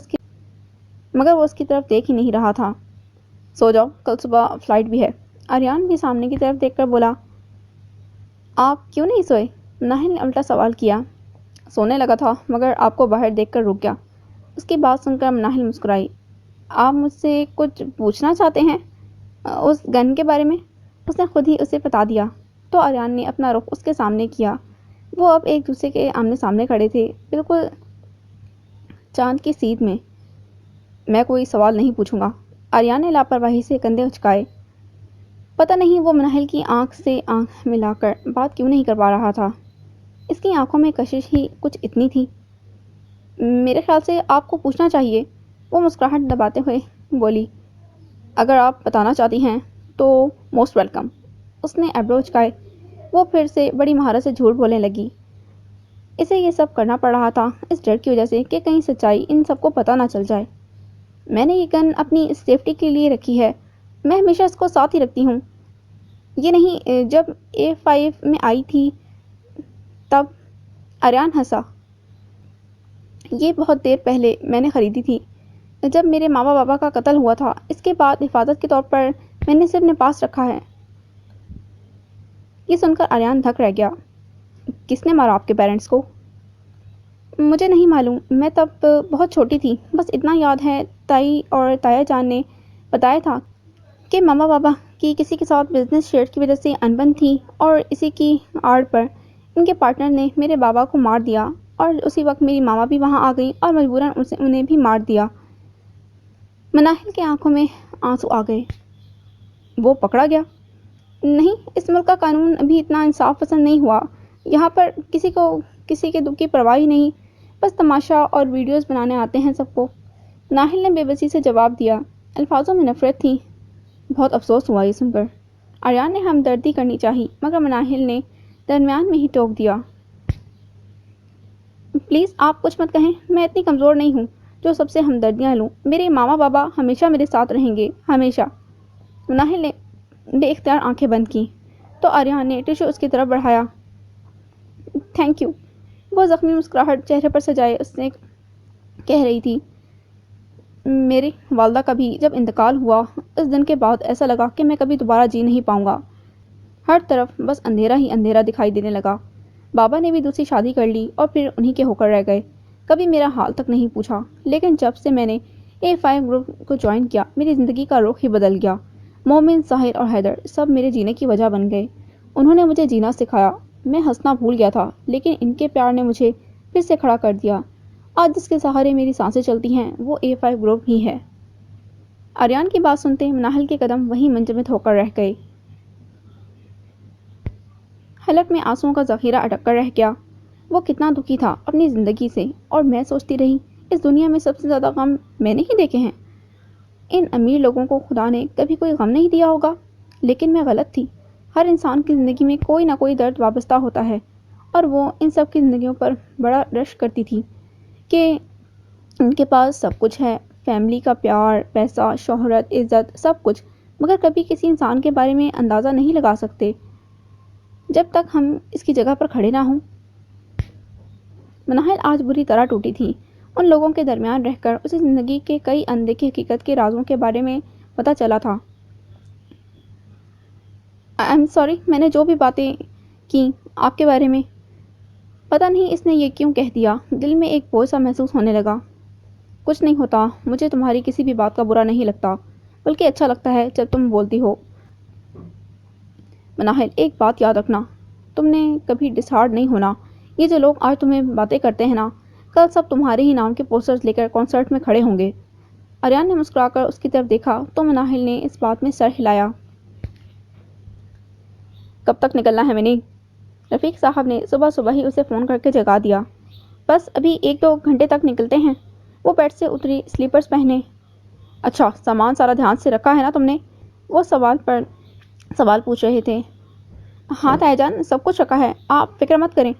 اس کی طرف دیکھ ہی نہیں رہا تھا۔ سو جاؤ، کل صبح فلائٹ بھی ہے، آریان بھی سامنے کی طرف دیکھ کر بولا۔ آپ کیوں نہیں سوئے؟ ناہل نے الٹا سوال کیا۔ سونے لگا تھا، مگر آپ کو باہر دیکھ کر رک گیا۔ اس کی بات سن کر ناہل مسکرائی۔ آپ مجھ سے کچھ پوچھنا چاہتے ہیں؟ اس گن کے بارے میں؟ اس نے خود ہی اسے بتا دیا۔ تو آریان نے اپنا رخ اس کے سامنے کیا۔ وہ اب ایک دوسرے کے آمنے سامنے کھڑے تھے، بالکل چاند کی سیدھ میں۔ میں کوئی سوال نہیں پوچھوں گا، آریان نے لاپرواہی سے کندھے اچکائے۔ پتہ نہیں وہ ناہل کی آنکھ سے آنکھ ملا کر بات کیوں نہیں کر پا رہا تھا۔ اس کی آنکھوں میں کشش ہی کچھ اتنی تھی۔ میرے خیال سے آپ کو پوچھنا چاہیے، وہ مسکراہٹ دباتے ہوئے بولی۔ اگر آپ بتانا چاہتی ہیں تو موسٹ ویلکم۔ اس نے ایبرو اچکائے۔ وہ پھر سے بڑی مہارت سے جھوٹ بولنے لگی۔ اسے یہ سب کرنا پڑ رہا تھا اس ڈر کی وجہ سے کہ کہیں سچائی ان سب کو پتہ نہ چل جائے۔ میں نے یہ گن اپنی سیفٹی کے لیے رکھی ہے، میں ہمیشہ اس کو ساتھ ہی رکھتی ہوں۔ یہ نہیں، جب A5 میں آئی تھی تب؟ آریان ہنسا۔ یہ بہت دیر پہلے میں نے خریدی تھی، جب میرے ماما بابا کا قتل ہوا تھا۔ اس کے بعد حفاظت کے طور پر میں نے اسے اپنے پاس رکھا ہے۔ یہ سن کر آریان دھک رہ گیا۔ کس نے مارا آپ کے پیرنٹس کو؟ مجھے نہیں معلوم، میں تب بہت چھوٹی تھی۔ بس اتنا یاد ہے تائی اور تایا جان نے بتایا تھا کہ ماما بابا کی کسی کے ساتھ بزنس شیئر کی وجہ سے انبن تھی، اور اسی کی آڑ پر ان کے پارٹنر نے میرے بابا کو مار دیا، اور اسی وقت میری ماما بھی وہاں آ گئی اور مجبوراً انہیں بھی مار دیا۔ مناہل کی آنکھوں میں آنسو آ گئے۔ وہ پکڑا گیا؟ نہیں، اس ملک کا قانون ابھی اتنا انصاف پسند نہیں ہوا۔ یہاں پر کسی کو کسی کے دکھ کی پرواہ ہی نہیں، بس تماشا اور ویڈیوز بنانے آتے ہیں سب کو۔ ناہل نے بے بسی سے جواب دیا۔ الفاظوں میں نفرت تھی۔ بہت افسوس ہوا یہ سن کر۔ آریان نے ہمدردی کرنی چاہی، مگر مناہل نے درمیان میں ہی ٹوک دیا۔ پلیز آپ کچھ مت کہیں، میں اتنی کمزور نہیں ہوں جو سب سے ہمدردیاں لوں۔ میرے ماما بابا ہمیشہ میرے ساتھ رہیں گے، ہمیشہ۔ مناہل نے بے اختیار آنکھیں بند کی تو آریان نے ٹشو اس کی طرف بڑھایا۔ تھینک یو، وہ زخمی مسکراہٹ چہرے پر سجائے اس نے کہہ رہی تھی۔ میری والدہ کا بھی جب انتقال ہوا، اس دن کے بعد ایسا لگا کہ میں کبھی دوبارہ جی نہیں پاؤں گا۔ ہر طرف بس اندھیرا ہی اندھیرا دکھائی دینے لگا۔ بابا نے بھی دوسری شادی کر لی اور پھر انہی کے ہو کر رہ گئے، کبھی میرا حال تک نہیں پوچھا۔ لیکن جب سے میں نے A5 گروپ کو جوائن کیا، میری زندگی کا رخ ہی بدل گیا۔ مومن، ساحل اور حیدر سب میرے جینے کی وجہ بن گئے۔ انہوں نے مجھے جینا سکھایا۔ میں ہنسنا بھول گیا تھا، لیکن ان کے پیار نے مجھے پھر سے کھڑا کر دیا۔ آج جس کے سہارے میری سانسیں چلتی ہیں وہ A5 گروپ ہی ہے۔ آریان کی بات سنتے مناہل کے قدم وہیں منجمد ہو کر رہ گئے۔ حلق میں آنسوؤں کا ذخیرہ اٹک کر رہ گیا۔ وہ کتنا دکھی تھا اپنی زندگی سے، اور میں سوچتی رہی اس دنیا میں سب سے زیادہ غم میں نے ہی دیکھے ہیں۔ ان امیر لوگوں کو خدا نے کبھی کوئی غم نہیں دیا ہوگا، لیکن میں غلط تھی۔ ہر انسان کی زندگی میں کوئی نہ کوئی درد وابستہ ہوتا ہے، اور وہ ان سب کی زندگیوں پر بڑا رشک کرتی تھی کہ ان کے پاس سب کچھ ہے، فیملی کا پیار، پیسہ، شہرت، عزت، سب کچھ، مگر کبھی کسی انسان کے بارے میں اندازہ نہیں لگا سکتے جب تک ہم اس کی جگہ پر کھڑے نہ ہوں۔ مناہل آج بری طرح ٹوٹی تھی۔ ان لوگوں کے درمیان رہ کر اسے زندگی کے کئی اندیکھی حقیقت کے رازوں کے بارے میں پتہ چلا تھا۔ آئی ایم سوری، میں نے جو بھی باتیں کی آپ کے بارے میں، پتہ نہیں اس نے یہ کیوں کہہ دیا۔ دل میں ایک بوجھ سا محسوس ہونے لگا۔ کچھ نہیں ہوتا، مجھے تمہاری کسی بھی بات کا برا نہیں لگتا، بلکہ اچھا لگتا ہے جب تم بولتی ہو۔ مناہل، ایک بات یاد رکھنا، تم نے کبھی ڈسہارڈ نہیں ہونا۔ یہ جو لوگ آج تمہیں باتیں کرتے ہیں نا، کل سب تمہارے ہی نام کے پوسٹرز لے کر کانسرٹ میں کھڑے ہوں گے۔ آریان نے مسکرا کر اس کی طرف دیکھا تو مناہل نے اس بات میں سر ہلایا۔ کب تک نکلنا ہے منی؟ رفیق صاحب نے صبح صبح ہی اسے فون کر کے جگا دیا۔ بس ابھی 1-2 گھنٹے تک نکلتے ہیں۔ وہ بیڈ سے اتری، سلیپرز پہنے۔ اچھا، سامان سارا دھیان سے رکھا ہے نا تم نے؟ وہ سوال پر سوال پوچھ رہے تھے۔ ہاں تایا جان، سب کچھ رکھا ہے، آپ فکر مت کریں۔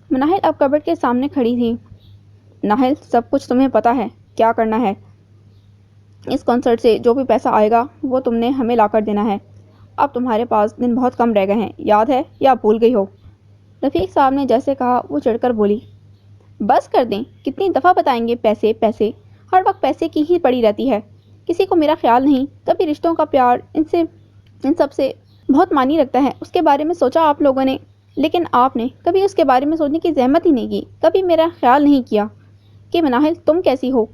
مناہل اب کبٹ کے سامنے کھڑی تھی۔ ناہل، سب کچھ تمہیں پتا ہے کیا کرنا ہے۔ اس کنسرٹ سے جو بھی پیسہ آئے گا وہ تم نے ہمیں لا کر دینا ہے۔ اب تمہارے پاس دن بہت کم رہ گئے ہیں، یاد ہے یا بھول گئی ہو؟ رفیق صاحب نے جیسے کہا وہ چڑھ کر بولی، بس کر دیں، کتنی دفعہ بتائیں گے پیسے پیسے، ہر وقت پیسے کی ہی پڑی رہتی ہے۔ کسی کو میرا خیال نہیں، کبھی رشتوں کا پیار ان سب سے بہت معنی رکھتا ہے۔ اس کے بارے میں سوچا آپ لوگوں نے، لیکن آپ نے کبھی اس کے بارے میں سوچنے کی زحمت ہی نہیں کی، کبھی میرا خیال نہیں کیا کہ مناہل تم کیسی ہو۔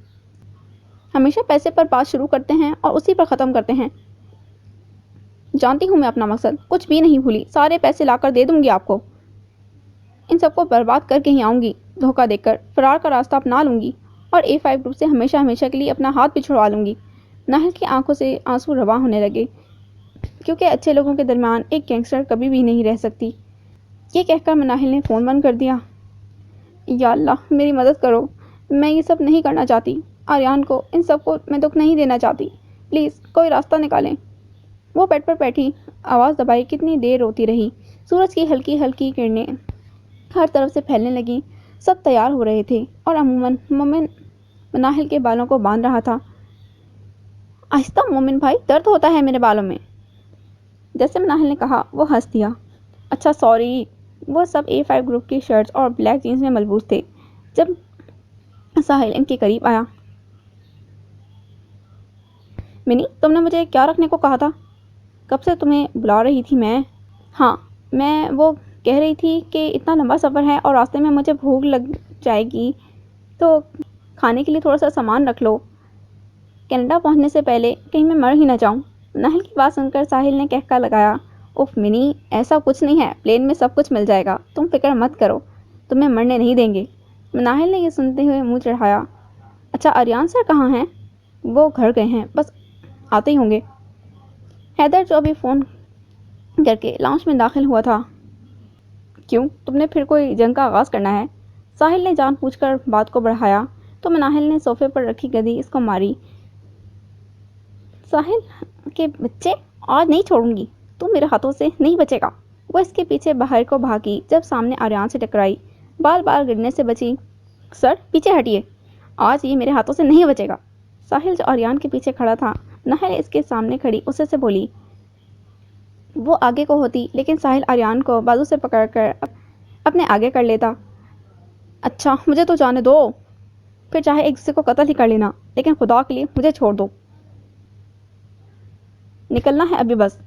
ہمیشہ پیسے پر بات شروع کرتے ہیں اور اسی پر ختم کرتے ہیں۔ جانتی ہوں میں اپنا مقصد، کچھ بھی نہیں بھولی، سارے پیسے لا کر دے دوں گی آپ کو۔ ان سب کو برباد کر کے ہی آؤں گی، دھوکہ دے کر فرار کا راستہ اپنا لوں گی اور A5 گروپ سے ہمیشہ ہمیشہ کے لیے اپنا ہاتھ بھی چھڑوا لوں گی۔ ناہل کی آنکھوں سے آنسو رواں ہونے لگے، کیونکہ اچھے لوگوں کے درمیان ایک گینگسٹر کبھی بھی نہیں رہ سکتی۔ یہ کہہ کر مناہل نے فون بند کر دیا۔ یا اللہ، میری مدد کرو، میں یہ سب نہیں کرنا چاہتی۔ آریان کو، ان سب کو میں دکھ نہیں دینا چاہتی، پلیز کوئی راستہ نکالیں۔ وہ بیڈ پر بیٹھی آواز دبائی کتنی دیر روتی رہی۔ سورج کی ہلکی ہلکی کرنیں ہر طرف سے پھیلنے لگیں۔ سب تیار ہو رہے تھے اور عموماً مومن مناہل کے بالوں کو باندھ رہا تھا۔ آہستہ مومن بھائی، درد ہوتا ہے میرے بالوں میں۔ جیسے مناہل نے کہا وہ ہنس دیا۔ اچھا سوری۔ وہ سب A5 گروپ کی شرٹس اور بلیک جینس میں ملبوس تھے۔ جب ساحل ان کے قریب آیا، منی تم نے مجھے کیا رکھنے کو کہا تھا؟ کب سے تمہیں بلا رہی تھی میں۔ ہاں، میں وہ کہہ رہی تھی کہ اتنا لمبا سفر ہے اور راستے میں مجھے بھوک لگ جائے گی، تو کھانے کے لیے تھوڑا سا سامان رکھ لو، کینیڈا پہنچنے سے پہلے کہیں میں مر ہی نہ جاؤں۔ ناہل کی بات سن کر ساحل نے کہکا لگایا، اف منی، ایسا کچھ نہیں ہے، پلین میں سب کچھ مل جائے گا، تم فکر مت کرو، تمہیں مرنے نہیں دیں گے۔ ناہل نے یہ سنتے ہوئے منہ چڑھایا۔ اچھا آریان سر کہاں ہیں؟ وہ گھر گئے ہیں، بس آتے ہی ہوں گے۔ حیدر جو ابھی فون کر کے لاؤنج میں داخل ہوا تھا، کیوں، تم نے پھر کوئی جنگ کا آغاز کرنا ہے؟ ساحل نے جان پوچھ کر بات کو بڑھایا تو مناہل نے صوفے پر رکھی گدی اس کو ماری۔ ساحل کے بچے، آج نہیں چھوڑوں گی، تو میرے ہاتھوں سے نہیں بچے گا۔ وہ اس کے پیچھے باہر کو بھاگی، جب سامنے آریان سے ٹکرائی، بال بال گرنے سے بچی۔ سر پیچھے ہٹیے، آج یہ میرے ہاتھوں سے نہیں بچے گا۔ ساحل جو آریان کے پیچھے کھڑا تھا، ناہل اس کے سامنے کھڑی اسے سے بولی۔ وہ آگے کو ہوتی لیکن ساحل آریان کو بازو سے پکڑ کر اپنے آگے کر لیتا۔ اچھا مجھے تو جانے دو، پھر چاہے ایک دوسرے کو قتل ہی کر لینا، لیکن خدا کے لیے مجھے چھوڑ دو، نکلنا ہے ابھی بس۔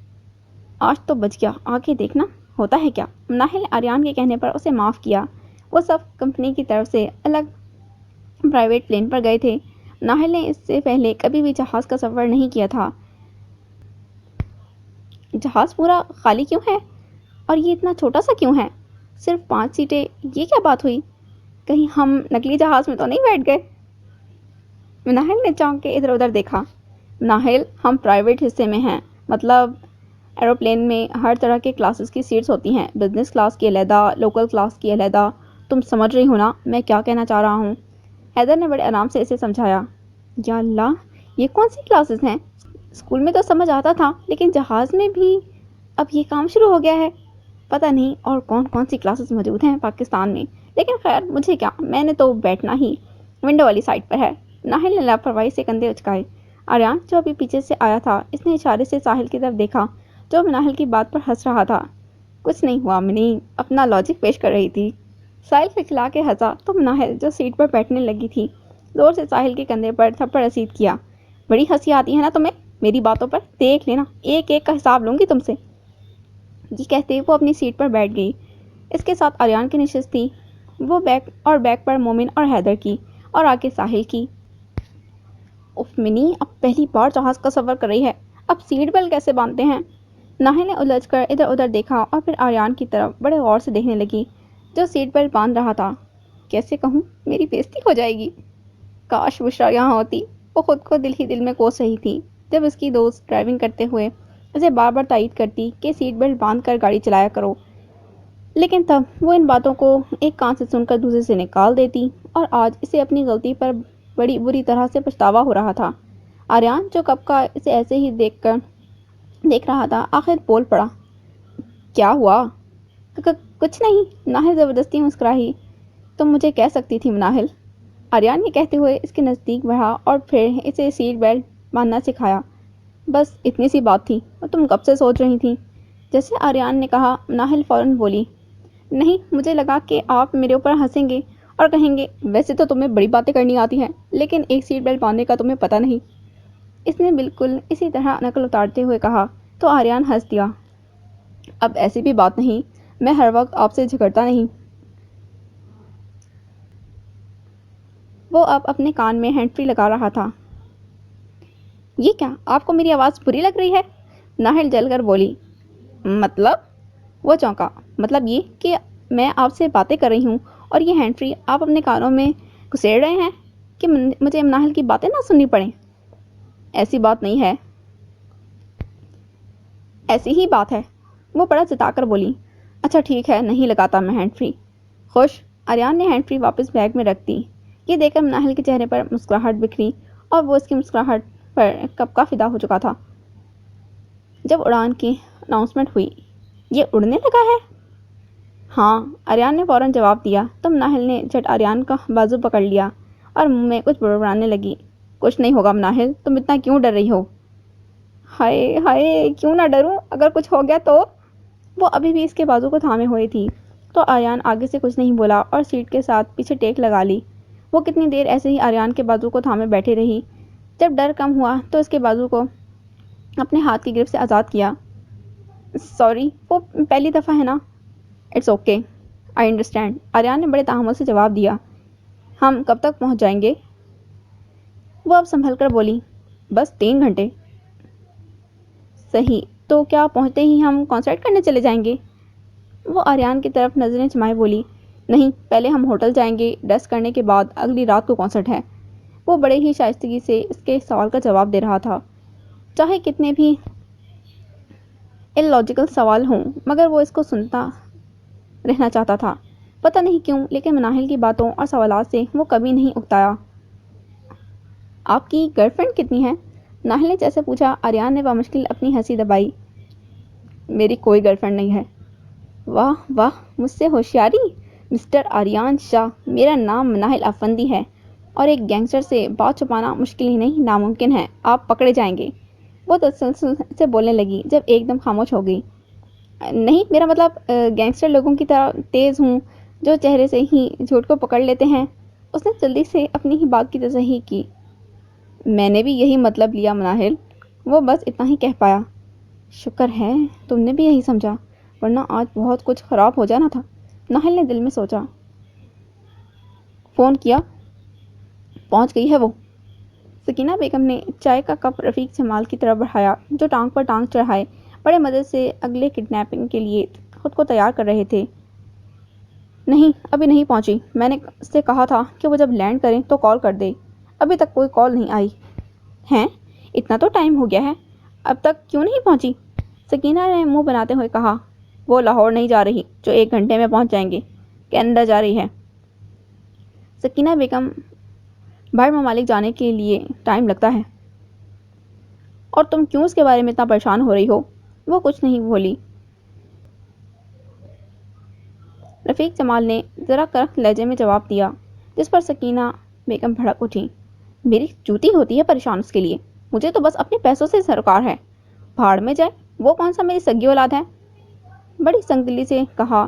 آج تو بچ گیا، آگے دیکھنا ہوتا ہے کیا۔ ناہل نے آریان کے کہنے پر اسے معاف کیا۔ وہ سب کمپنی کی طرف سے الگ پرائیویٹ پلین پر گئے تھے۔ ناہل نے اس سے پہلے کبھی بھی جہاز کا سفر نہیں کیا تھا۔ جہاز پورا خالی کیوں ہے اور یہ اتنا چھوٹا سا کیوں ہے؟ صرف 5 سیٹیں، یہ کیا بات ہوئی؟ کہیں ہم نقلی جہاز میں تو نہیں بیٹھ گئے؟ مناہل نے چونک کے ادھر ادھر دیکھا۔ مناہل، ہم پرائیویٹ حصے میں ہیں، مطلب ایروپلین میں ہر طرح کے کلاسز کی سیٹس ہوتی ہیں، بزنس کلاس کی علیحدہ، لوکل کلاس کی علیحدہ، تم سمجھ رہی ہو نا میں کیا کہنا چاہ رہا ہوں؟ حیدر نے بڑے آرام سے اسے سمجھایا۔ یا اللہ، یہ کون سی کلاسز ہیں؟ اسکول میں تو سمجھ آتا تھا، لیکن جہاز میں بھی اب یہ کام شروع ہو گیا ہے۔ پتہ نہیں اور کون کون سی کلاسز موجود ہیں پاکستان میں، لیکن خیر مجھے کیا، میں نے تو بیٹھنا ہی ونڈو والی سائڈ پر ہے۔ ناہل نے لاپرواہی سے کندھے اچکائے۔ آریان جو ابھی پیچھے سے آیا تھا، اس نے اشارے سے ساحل کی طرف دیکھا جو مناہل کی بات پر ہنس رہا تھا۔ کچھ نہیں ہوا منی، اپنا لاجک پیش کر رہی تھی۔ ساحل کھلکھلا کے ہنسا تو مناہل جو سیٹ پر بیٹھنے لگی تھی، زور سے ساحل کے کندھے پر تھپڑ رسید کیا۔ بڑی ہنسی آتی ہے نا تمہیں میری باتوں پر، دیکھ لینا ایک ایک کا حساب لوں گی تم سے۔ یہ کہتے وہ اپنی سیٹ پر بیٹھ گئی۔ اس کے ساتھ آریان کی نشست تھی، وہ بیک پر مومن اور حیدر کی، اور آگے ساحل کی۔ اف منی، اب پہلی بار جہاز کا سفر کر رہی ہے، اب سیٹ بیلٹ کیسے باندھتے ہیں؟ ناہل نے الجھ کر ادھر ادھر دیکھا اور پھر آریان کی طرف بڑے غور سے دیکھنے لگی جو سیٹ بیلٹ باندھ رہا تھا۔ کیسے کہوں، میری بےزتی ہو جائے گی۔ کاش بشرا یہاں ہوتی۔ وہ خود کو دل ہی دل میں کوس رہی تھی جب اس کی دوست ڈرائیونگ کرتے ہوئے اسے بار بار تائید کرتی کہ سیٹ بیلٹ باندھ کر گاڑی چلایا کرو، لیکن تب وہ ان باتوں کو ایک کان سے سن کر دوسرے سے نکال دیتی، اور آج اسے اپنی غلطی پر بڑی بری طرح سے پچھتاوا ہو رہا تھا۔ آریان جو کب کا اسے ایسے ہی دیکھ رہا تھا، آخر بول پڑا۔ کیا ہوا؟ کچھ نہیں، ناہل زبردستی مسکرائی۔ تم مجھے کہہ سکتی تھی ناہل۔ آریان نے کہتے ہوئے اس کے نزدیک بڑھا اور پھر اسے سیٹ بیلٹ باندھنا سکھایا۔ بس اتنی سی بات تھی اور تم کب سے سوچ رہی تھی؟ جیسے آریان نے کہا ناہل فوراً بولی، نہیں، مجھے لگا کہ آپ میرے اوپر ہنسیں گے اور کہیں گے ویسے تو تمہیں بڑی باتیں کرنی آتی ہیں لیکن ایک سیٹ بیلٹ باندھنے کا تمہیں پتہ نہیں۔ اس نے بالکل اسی طرح نقل اتارتے ہوئے کہا تو آریان ہنس دیا۔ اب ایسی بھی بات نہیں، میں ہر وقت آپ سے جھگڑتا نہیں۔ وہ اب اپنے کان میں ہینڈ فری لگا رہا تھا۔ یہ کیا، آپ کو میری آواز بری لگ رہی ہے؟ ناہل جل کر بولی۔ مطلب؟ وہ چونکا۔ مطلب یہ کہ میں آپ سے باتیں کر رہی ہوں اور یہ ہینڈ فری آپ اپنے کانوں میں گھسیڑ رہے ہیں کہ مجھے ناہل کی باتیں نہ سننی پڑیں۔ ایسی بات نہیں ہے۔ ایسی ہی بات ہے، وہ بڑا جتا کر بولی۔ اچھا ٹھیک ہے، نہیں لگاتا میں ہینڈ فری۔ خوش؟ آریان نے ہینڈ فری واپس بیگ میں رکھ دی۔ یہ دیکھ کر ناہل کے چہرے پر مسکراہٹ بکھری اور وہ اس کی مسکراہٹ پر کب کا فدا ہو چکا تھا۔ جب اڑان کی اناؤنسمنٹ ہوئی، یہ اڑنے لگا ہے؟ ہاں، آریان نے فوراً جواب دیا۔ تم ناہل نے جھٹ آریان کا بازو پکڑ لیا اور منہ میں کچھ بڑبڑانے لگی۔ کچھ نہیں ہوگا ناہل، تم اتنا کیوں ڈر رہی ہو؟ ہائے ہائے، کیوں نہ ڈروں، اگر کچھ ہو گیا تو؟ وہ ابھی بھی اس کے بازو کو تھامے ہوئے تھی تو آریان آگے سے کچھ نہیں بولا اور سیٹ کے ساتھ پیچھے ٹیک لگا لی۔ وہ کتنی دیر ایسے ہی آریان کے بازو کو تھامے بیٹھی رہی۔ جب ڈر کم ہوا تو اس کے بازو کو اپنے ہاتھ کی گرفت سے آزاد کیا۔ سوری، وہ پہلی دفعہ ہے نا۔ It's okay, I understand, Aryan نے بڑے تحمل سے جواب دیا۔ ہم کب تک پہنچ جائیں گے؟ وہ اب سنبھل کر بولی، بس 3 گھنٹے۔ صحیح، تو کیا پہنچتے ہی ہم کنسرٹ کرنے چلے جائیں گے؟ وہ آریان کی طرف نظریں جمائے بولی، نہیں، پہلے ہم ہوٹل جائیں گے، ڈسٹ کرنے کے بعد اگلی رات کو کنسرٹ ہے۔ وہ بڑے ہی شائستگی سے اس کے سوال کا جواب دے رہا تھا، چاہے کتنے بھی اللاجیکل سوال ہوں، مگر وہ اس کو سنتا رہنا چاہتا تھا۔ پتہ نہیں کیوں لیکن ناہل کی باتوں اور سوالات سے وہ کبھی نہیں اکتایا۔ آپ کی گرل فرینڈ کتنی ہے؟ ناہل نے جیسے پوچھا۔ آریان نے بامشکل اپنی ہنسی دبائی۔ میری کوئی گرل فرینڈ نہیں ہے۔ واہ واہ، مجھ سے ہوشیاری! مسٹر آریان شاہ، میرا نام ناہل افندی ہے اور ایک گینگسٹر سے بات چھپانا مشکل ہی نہیں ناممکن ہے، آپ پکڑے جائیں گے۔ وہ تسلسل سے بولنے لگی جب ایک دم خاموش ہو گئی۔ نہیں، میرا مطلب گینگسٹر لوگوں کی طرح تیز ہوں جو چہرے سے ہی جھوٹ کو پکڑ لیتے ہیں۔ اس نے جلدی سے اپنی ہی بات کی تصحیح کی۔ میں نے بھی یہی مطلب لیا ناہل، وہ بس اتنا ہی کہہ پایا۔ شکر ہے تم نے بھی یہی سمجھا، ورنہ آج بہت کچھ خراب ہو جانا تھا، ناہل نے دل میں سوچا۔ فون کیا؟ پہنچ گئی ہے وہ؟ سکینہ بیگم نے چائے کا کپ رفیق جمال کی طرف بڑھایا جو ٹانگ پر ٹانگ چڑھائے بڑے مزے سے اگلے کڈنیپنگ کے لیے خود کو تیار کر رہے تھے۔ نہیں، ابھی نہیں پہنچی، میں نے اس سے کہا تھا کہ وہ جب لینڈ کریں تو کال کر دے، ابھی تک کوئی کال نہیں آئی۔ ہیں، اتنا تو ٹائم ہو گیا ہے، اب تک کیوں نہیں پہنچی؟ سکینہ نے منہ بناتے ہوئے کہا، وہ لاہور نہیں جا رہی جو 1 گھنٹے میں پہنچ جائیں گے، کینیڈا جا رہی ہے۔ سکینہ بیگم، باہر ممالک جانے کے لیے ٹائم لگتا ہے، اور تم کیوں اس کے بارے میں اتنا پریشان ہو رہی ہو؟ وہ کچھ نہیں بولی۔ رفیق جمال نے ذرا کرخت لہجے میں جواب دیا، جس پر سکینہ بیگم بھڑک اٹھی۔ میری جوتی ہوتی ہے پریشان اس کے لیے، مجھے تو بس اپنے پیسوں سے سرکار ہے، بھاڑ میں جائے، وہ کون سا میری سگی اولاد ہے؟ بڑی سنگدلی سے کہا،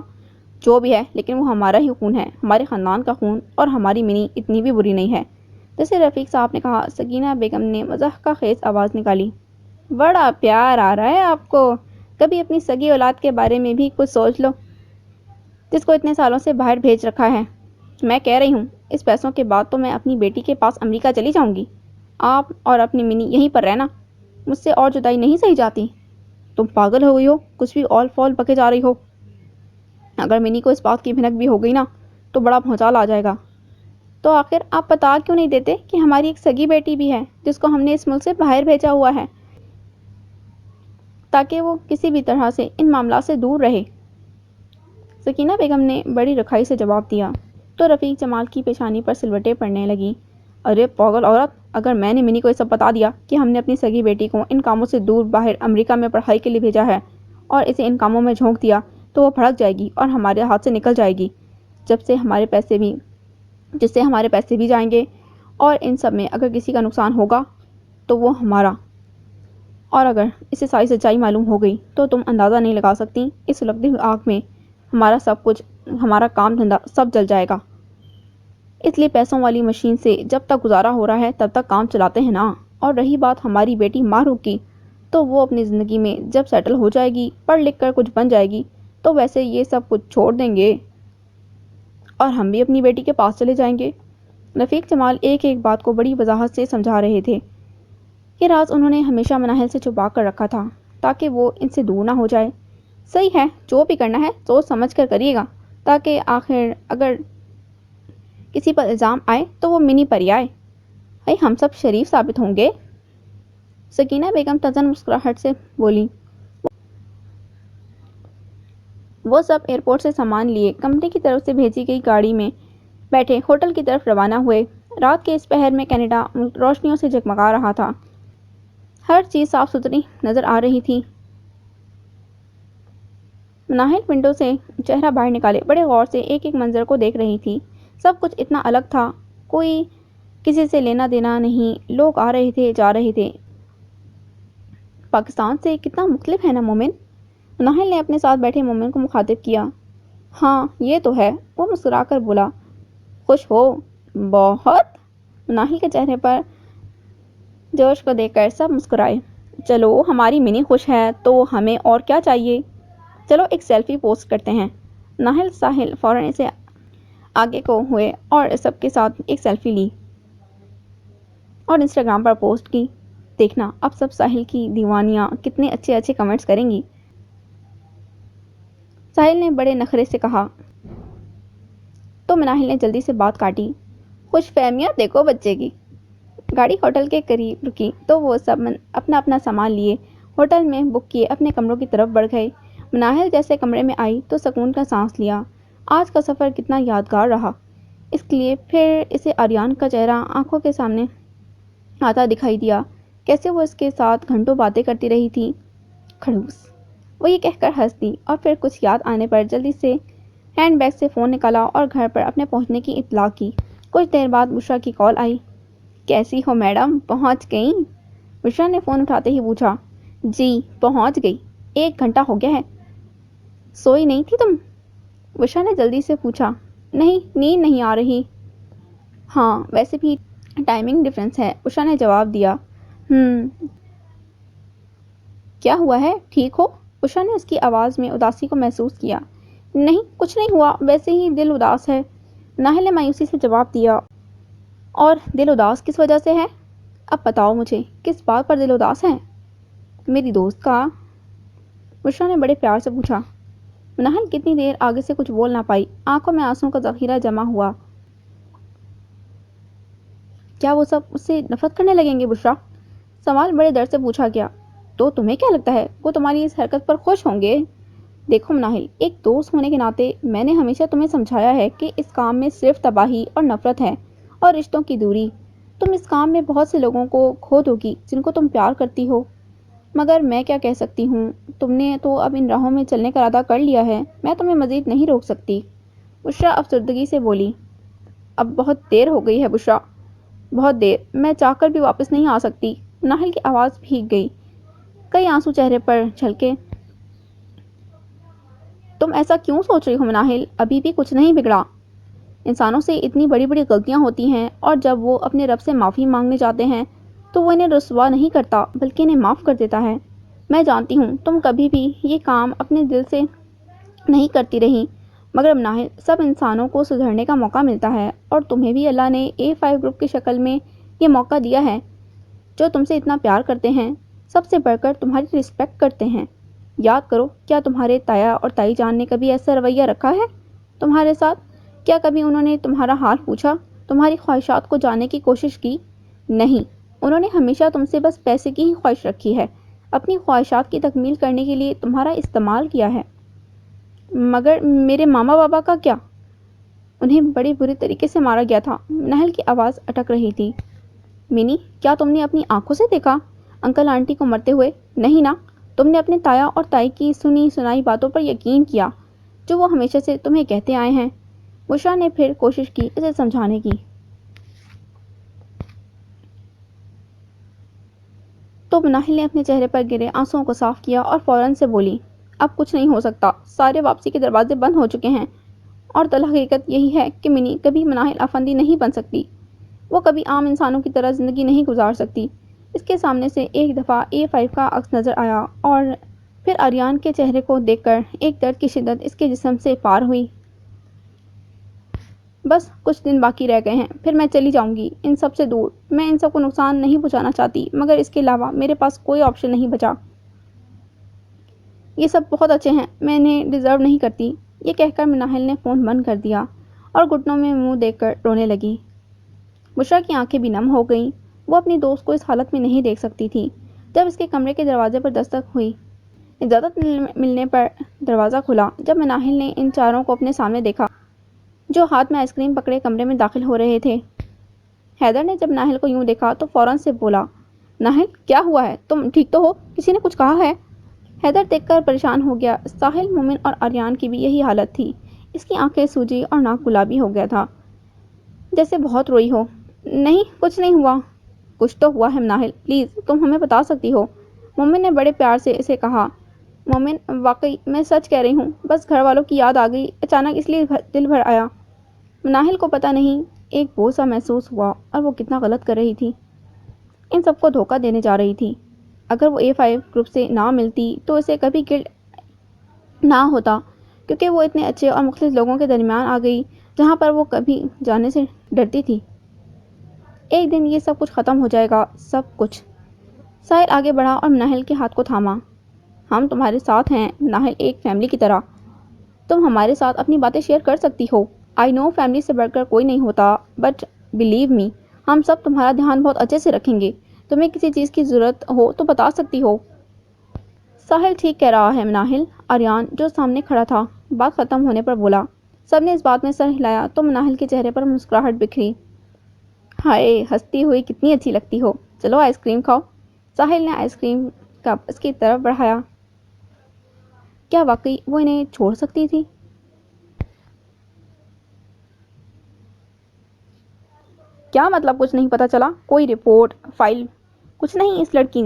جو بھی ہے لیکن وہ ہمارا ہی خون ہے، ہمارے خاندان کا خون، اور ہماری منی اتنی بھی بری نہیں ہے۔ جیسے رفیق صاحب نے کہا، سکینہ بیگم نے مضحکہ خیز آواز نکالی، بڑا پیار آ رہا ہے آپ کو، کبھی اپنی سگی اولاد کے بارے میں بھی کچھ سوچ لو، جس کو اتنے سالوں سے باہر بھیج رکھا ہے۔ میں کہہ رہی ہوں، اس پیسوں کے بعد تو میں اپنی بیٹی کے پاس امریکہ چلی جاؤں گی، آپ اور اپنی منی یہیں پر رہنا، مجھ سے اور جدائی نہیں سہی جاتی۔ تم پاگل ہو گئی ہو، کچھ بھی اول فول بکے جا رہی ہو۔ اگر منی کو اس بات کی بھنک بھی ہو گئی نا تو بڑا بھونچال آ جائے گا۔ تو آخر آپ بتا کیوں نہیں دیتے کہ ہماری ایک سگی بیٹی بھی ہے جس کو ہم نے اس ملک سے باہر بھیجا ہوا ہے، تاکہ وہ کسی بھی طرح سے ان معاملات سے دور رہے؟ سکینہ بیگم نے بڑی رکھائی سے جواب دیا تو رفیق جمال کی پیشانی پر سلوٹیں پڑنے لگیں۔ ارے پاگل عورت، اگر میں نے منی کو یہ سب بتا دیا کہ ہم نے اپنی سگی بیٹی کو ان کاموں سے دور باہر امریکہ میں پڑھائی کے لیے بھیجا ہے اور اسے ان کاموں میں جھونک دیا تو وہ بھڑک جائے گی اور ہمارے ہاتھ سے نکل جائے گی، جس سے ہمارے پیسے بھی جائیں گے، اور ان سب میں اگر کسی کا نقصان ہوگا تو وہ ہمارا، اور اگر اسے ساری سچائی معلوم ہو گئی تو تم اندازہ نہیں لگا سکتی اس سلگتی ہوئی آگ میں ہمارا سب کچھ، ہمارا کام دھندا سب جل جائے گا۔ اس لیے پیسوں والی مشین سے جب تک گزارا ہو رہا ہے تب تک کام چلاتے ہیں نا۔ اور رہی بات ہماری بیٹی ماہروح کی، تو وہ اپنی زندگی میں جب سیٹل ہو جائے گی، پڑھ لکھ کر کچھ بن جائے گی، تو ویسے یہ سب کچھ چھوڑ دیں گے اور ہم بھی اپنی بیٹی کے پاس چلے جائیں گے۔ رفیق جمال ایک ایک بات کو بڑی وضاحت سے سمجھا رہے تھے۔ یہ راز انہوں نے ہمیشہ مناہل سے چھپا کر رکھا تھا تاکہ وہ ان سے دور نہ ہو جائے۔ صحیح ہے، جو بھی کرنا ہے سوچ سمجھ کر کریے گا، تاکہ آخر اگر کسی پر الزام آئے تو وہ منی پر ہی آئے۔ بھائی ہم سب شریف ثابت ہوں گے۔ سکینہ بیگم تزن مسکراہٹ سے بولی۔ وہ سب ایئرپورٹ سے سامان لیے کمپنی کی طرف سے بھیجی گئی گاڑی میں بیٹھے ہوٹل کی طرف روانہ ہوئے۔ رات کے اس پہر میں کینیڈا روشنیوں سے جگمگا رہا تھا۔ ہر چیز صاف ستھری نظر آ رہی تھی۔ مناہل ونڈو سے چہرہ باہر نکالے بڑے غور سے ایک ایک منظر کو دیکھ رہی تھی۔ سب کچھ اتنا الگ تھا، کوئی کسی سے لینا دینا نہیں، لوگ آ رہے تھے جا رہے تھے۔ پاکستان سے کتنا مختلف ہے نا مومن؟ مناہل نے اپنے ساتھ بیٹھے مومن کو مخاطب کیا۔ ہاں یہ تو ہے، وہ مسکرا کر بولا۔ خوش ہو؟ بہت۔ مناہل کے چہرے پر جوش کو دیکھ کر سب مسکرائے۔ چلو ہماری منی خوش ہے تو ہمیں اور کیا چاہیے؟ چلو ایک سیلفی پوسٹ کرتے ہیں۔ مناہل ساحل فوراً اسے آگے کو ہوئے اور سب کے ساتھ ایک سیلفی لی اور انسٹاگرام پر پوسٹ کی۔ دیکھنا اب سب ساحل کی دیوانیاں کتنے اچھے اچھے کمنٹس کریں گی۔ ساحل نے بڑے نخرے سے کہا۔ تو مناہل نے جلدی سے بات کاٹی۔ خوش فہمیاں دیکھو بچے کی۔ گاڑی ہوٹل کے قریب رکی تو وہ سب اپنا اپنا سامان لیے ہوٹل میں بک کیے اپنے کمروں کی طرف بڑھ گئے۔ مناہل جیسے کمرے میں آئی تو سکون کا سانس لیا۔ آج کا سفر کتنا یادگار رہا، اس لیے پھر اسے آریان کا چہرہ آنکھوں کے سامنے آتا دکھائی دیا، کیسے وہ اس کے ساتھ گھنٹوں باتیں کرتی رہی تھی۔ کھڑوس، وہ یہ کہہ کر ہنس دی اور پھر کچھ یاد آنے پر جلدی سے ہینڈ بیگ سے فون نکالا اور گھر پر اپنے پہنچنے کی اطلاع کی۔ کچھ دیر بعد بشریٰ کی کال آئی۔ کیسی ہو میڈم، پہنچ گئیں؟ بشریٰ نے فون اٹھاتے ہی پوچھا۔ جی پہنچ گئی، 1 گھنٹہ ہو گیا ہے۔ سوئی نہیں تھی تم؟ بشریٰ نے جلدی سے پوچھا۔ نہیں، نیند نہیں آ رہی۔ ہاں ویسے بھی ٹائمنگ ڈفرینس ہے، بشریٰ نے جواب دیا۔ کیا ہوا ہے، ٹھیک ہو؟ بشریٰ نے اس کی آواز میں اداسی کو محسوس کیا۔ نہیں کچھ نہیں ہوا، ویسے ہی دل اداس ہے، مناہل نے مایوسی سے جواب دیا۔ اور دل اداس کس وجہ سے ہے؟ اب بتاؤ مجھے، کس بات پر دل اداس ہے؟ میری دوست کا؟ بشریٰ نے بڑے پیار سے پوچھا۔ مناہل کتنی دیر آگے سے کچھ بول نہ پائی، آنکھوں میں آنسوں کا ذخیرہ جمع ہوا۔ کیا وہ سب اس سے نفرت کرنے لگیں گے بشریٰ؟ سوال بڑے درد سے پوچھا گیا۔ تو تمہیں کیا لگتا ہے وہ تمہاری اس حرکت پر خوش ہوں گے؟ دیکھو مناہل، ایک دوست ہونے کے ناطے میں نے ہمیشہ تمہیں سمجھایا ہے کہ اس کام میں صرف تباہی اور نفرت ہے اور رشتوں کی دوری۔ تم اس کام میں بہت سے لوگوں کو کھو دو گی جن کو تم پیار کرتی ہو، مگر میں کیا کہہ سکتی ہوں، تم نے تو اب ان راہوں میں چلنے کا ارادہ کر لیا ہے، میں تمہیں مزید نہیں روک سکتی۔ بشریٰ افسردگی سے بولی۔ اب بہت دیر ہو گئی ہے بشریٰ، بہت دیر، میں چاہ کر بھی واپس نہیں آ سکتی۔ مناہل کی آواز بھیگ گئی، کئی آنسو چہرے پر چھلکے۔ تم ایسا کیوں سوچ رہی ہو مناہل، ابھی بھی کچھ نہیں بگڑا۔ انسانوں سے اتنی بڑی بڑی غلطیاں ہوتی ہیں اور جب وہ اپنے رب سے معافی مانگنے جاتے ہیں تو وہ انہیں رسوا نہیں کرتا بلکہ انہیں معاف کر دیتا ہے۔ میں جانتی ہوں تم کبھی بھی یہ کام اپنے دل سے نہیں کرتی رہی، مگر مناہل سب انسانوں کو سدھرنے کا موقع ملتا ہے اور تمہیں بھی اللہ نے A5 گروپ کی شکل میں یہ موقع دیا ہے۔ جو تم سے اتنا پیار کرتے ہیں، سب سے بڑھ کر تمہاری رسپیکٹ کرتے ہیں۔ یاد کرو، کیا تمہارے تایا اور تائی جان نے کبھی ایسا رویہ رکھا ہے تمہارے ساتھ؟ کیا کبھی انہوں نے تمہارا حال پوچھا، تمہاری خواہشات کو جاننے کی کوشش کی؟ نہیں، انہوں نے ہمیشہ تم سے بس پیسے کی ہی خواہش رکھی ہے، اپنی خواہشات کی تکمیل کرنے کے لیے تمہارا استعمال کیا ہے۔ مگر میرے ماما بابا کا کیا؟ انہیں بڑے برے طریقے سے مارا گیا تھا۔ مناہل کی آواز اٹک رہی تھی۔ منی، کیا تم نے اپنی آنکھوں سے دیکھا انکل آنٹی کو مرتے ہوئے؟ نہیں نا، تم نے اپنے تایا اور تائی کی سنی سنائی باتوں پر یقین کیا جو وہ ہمیشہ سے تمہیں کہتے آئے ہیں۔ بشرا نے پھر کوشش کی اسے سمجھانے کی۔ تو مناہل نے اپنے چہرے پر گرے آنسوؤں کو صاف کیا اور فوراً سے بولی، اب کچھ نہیں ہو سکتا، سارے واپسی کے دروازے بند ہو چکے ہیں، اور حقیقت یہی ہے کہ منی کبھی مناہل افندی نہیں بن سکتی، وہ کبھی عام انسانوں کی طرح زندگی نہیں گزار سکتی۔ اس کے سامنے سے ایک دفعہ A5 کا عکس نظر آیا اور پھر آریان کے چہرے کو دیکھ کر ایک درد کی شدت اس کے جسم سے پار ہوئی۔ بس کچھ دن باقی رہ گئے ہیں، پھر میں چلی جاؤں گی ان سب سے دور۔ میں ان سب کو نقصان نہیں پہنچانا چاہتی، مگر اس کے علاوہ میرے پاس کوئی آپشن نہیں بچا۔ یہ سب بہت اچھے ہیں، میں انہیں ڈیزرو نہیں کرتی۔ یہ کہہ کر مناہل نے فون بند کر دیا اور گھٹنوں میں منہ دیکھ کر رونے لگی۔ بشرا کی آنکھیں بھی نم ہو گئیں۔ وہ اپنی دوست کو اس حالت میں نہیں دیکھ سکتی تھی۔ جب اس کے کمرے کے دروازے پر دستک ہوئی، اجازت ملنے پر دروازہ کھلا جب مناہل نے ان چاروں کو اپنے سامنے دیکھا جو ہاتھ میں آئس کریم پکڑے کمرے میں داخل ہو رہے تھے۔ حیدر نے جب ناہل کو یوں دیکھا تو فوراً سے بولا، ناہل کیا ہوا ہے؟ تم ٹھیک تو ہو؟ کسی نے کچھ کہا ہے؟ حیدر دیکھ کر پریشان ہو گیا۔ ساحل، مومن اور آریان کی بھی یہی حالت تھی۔ اس کی آنکھیں سوجی اور ناک گلابی ہو گیا تھا، جیسے بہت روئی ہو۔ نہیں، کچھ نہیں ہوا۔ کچھ تو ہوا ہے ناہل، پلیز تم ہمیں بتا سکتی ہو، مومن نے بڑے پیار سے اسے کہا۔ مومن، واقعی میں سچ کہہ رہی ہوں، بس گھر والوں کی یاد آ گئی اچانک، اس لیے دل بھر آیا۔ ناہل کو پتہ نہیں ایک بوجھ سا محسوس ہوا اور وہ کتنا غلط کر رہی تھی، ان سب کو دھوکہ دینے جا رہی تھی۔ اگر وہ A5 گروپ سے نہ ملتی تو اسے کبھی گلٹ نہ ہوتا، کیونکہ وہ اتنے اچھے اور مخلص لوگوں کے درمیان آ گئی جہاں پر وہ کبھی جانے سے ڈرتی تھی۔ ایک دن یہ سب کچھ ختم ہو جائے گا، سب کچھ۔ ساحل آگے بڑھا اور ناہل کے ہاتھ کو تھاما۔ ہم تمہارے ساتھ ہیں ناہل، ایک فیملی کی طرح۔ تم ہمارے ساتھ اپنی باتیں شیئر کر سکتی ہو۔ آئی نو فیملی سے بڑھ کر کوئی نہیں ہوتا، بٹ بلیو می، ہم سب تمہارا دھیان بہت اچھے سے رکھیں گے۔ تمہیں کسی چیز کی ضرورت ہو تو بتا سکتی ہو۔ ساحل ٹھیک کہہ رہا ہے ناہل، آریان جو سامنے کھڑا تھا بات ختم ہونے پر بولا۔ سب نے اس بات میں سر ہلایا تو ناہل کے چہرے پر مسکراہٹ بکھری۔ ہائے، ہنستی ہوئی کتنی اچھی لگتی ہو، چلو آئس کریم کھاؤ۔ ساحل نے آئس کریم کپ اس کی طرف بڑھایا۔ کیا واقعی وہ انہیں چھوڑ سکتی تھی؟ کیا مطلب کچھ نہیں پتا چلا؟ کوئی رپورٹ، فائل؟ کچھ نہیں، اس لڑکی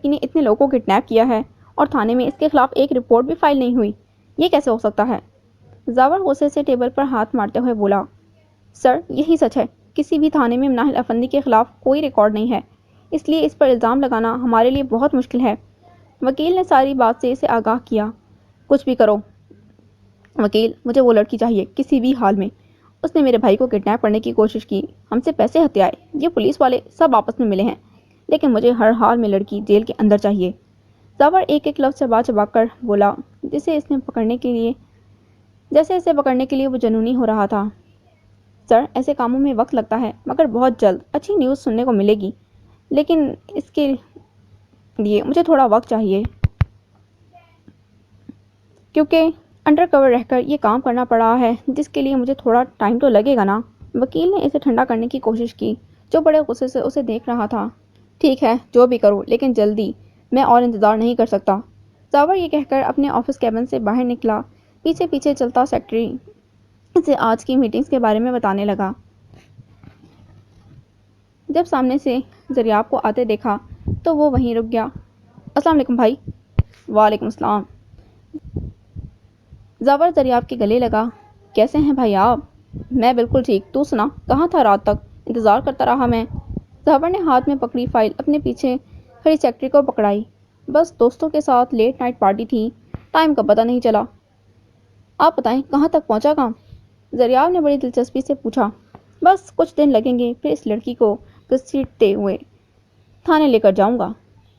نے اتنے لوگوں کو کڈنیپ کیا ہے اور تھانے میں اس کے خلاف ایک رپورٹ بھی فائل نہیں ہوئی، یہ کیسے ہو سکتا ہے؟ زاور غصے سے ٹیبل پر ہاتھ مارتے ہوئے بولا، سر یہی سچ ہے، کسی بھی تھانے میں ناہل افندی کے خلاف کوئی ریکارڈ نہیں ہے، اس لیے اس پر الزام لگانا ہمارے لیے بہت مشکل ہے۔ وکیل نے ساری بات سے اسے آگاہ کیا۔ کچھ بھی کرو وکیل، مجھے وہ لڑکی چاہیے کسی بھی حال میں۔ اس نے میرے بھائی کو کڈنیپ کرنے کی کوشش کی، ہم سے پیسے ہتھیائے، یہ پولیس والے سب آپس میں ملے ہیں، لیکن مجھے ہر حال میں لڑکی جیل کے اندر چاہیے۔ زاور ایک ایک لفظ چبا چبا کر بولا، جیسے اسے پکڑنے کے لیے وہ جنونی ہو رہا تھا۔ سر، ایسے کاموں میں وقت لگتا ہے، مگر بہت جلد اچھی نیوز سننے کو ملے گی، لیکن اس کے لیے مجھے تھوڑا وقت چاہیے، کیونکہ انڈر کور رہ کر یہ کام کرنا پڑ رہا ہے، جس کے لیے مجھے تھوڑا ٹائم تو لگے گا نا۔ وکیل نے اسے ٹھنڈا کرنے کی کوشش کی، جو بڑے غصے سے اسے دیکھ رہا تھا۔ ٹھیک ہے، جو بھی کرو، لیکن جلدی، میں اور انتظار نہیں کر سکتا۔ زاور یہ کہہ کر اپنے آفس کیبن سے باہر نکلا۔ پیچھے پیچھے چلتا سیکرٹری اسے آج کی میٹنگز کے بارے میں بتانے لگا۔ جب سامنے سے زریاب کو آتے دیکھا تو وہ وہیں رک گیا۔ السلام علیکم بھائی۔ وعلیکم السلام۔ زاور زریاب کے گلے لگا۔ کیسے ہیں بھائی آپ؟ میں بالکل ٹھیک، تو سنا، کہاں تھا رات تک؟ انتظار کرتا رہا میں۔ زاور نے ہاتھ میں پکڑی فائل اپنے پیچھے کھڑی سیکرٹری کو پکڑائی۔ بس دوستوں کے ساتھ لیٹ نائٹ پارٹی تھی، ٹائم کا پتہ نہیں چلا۔ آپ بتائیں کہاں تک پہنچا کام؟ زریاب نے بڑی دلچسپی سے پوچھا۔ بس کچھ دن لگیں گے، پھر اس لڑکی کو گھسیٹتے ہوئے تھانے لے کر جاؤں گا۔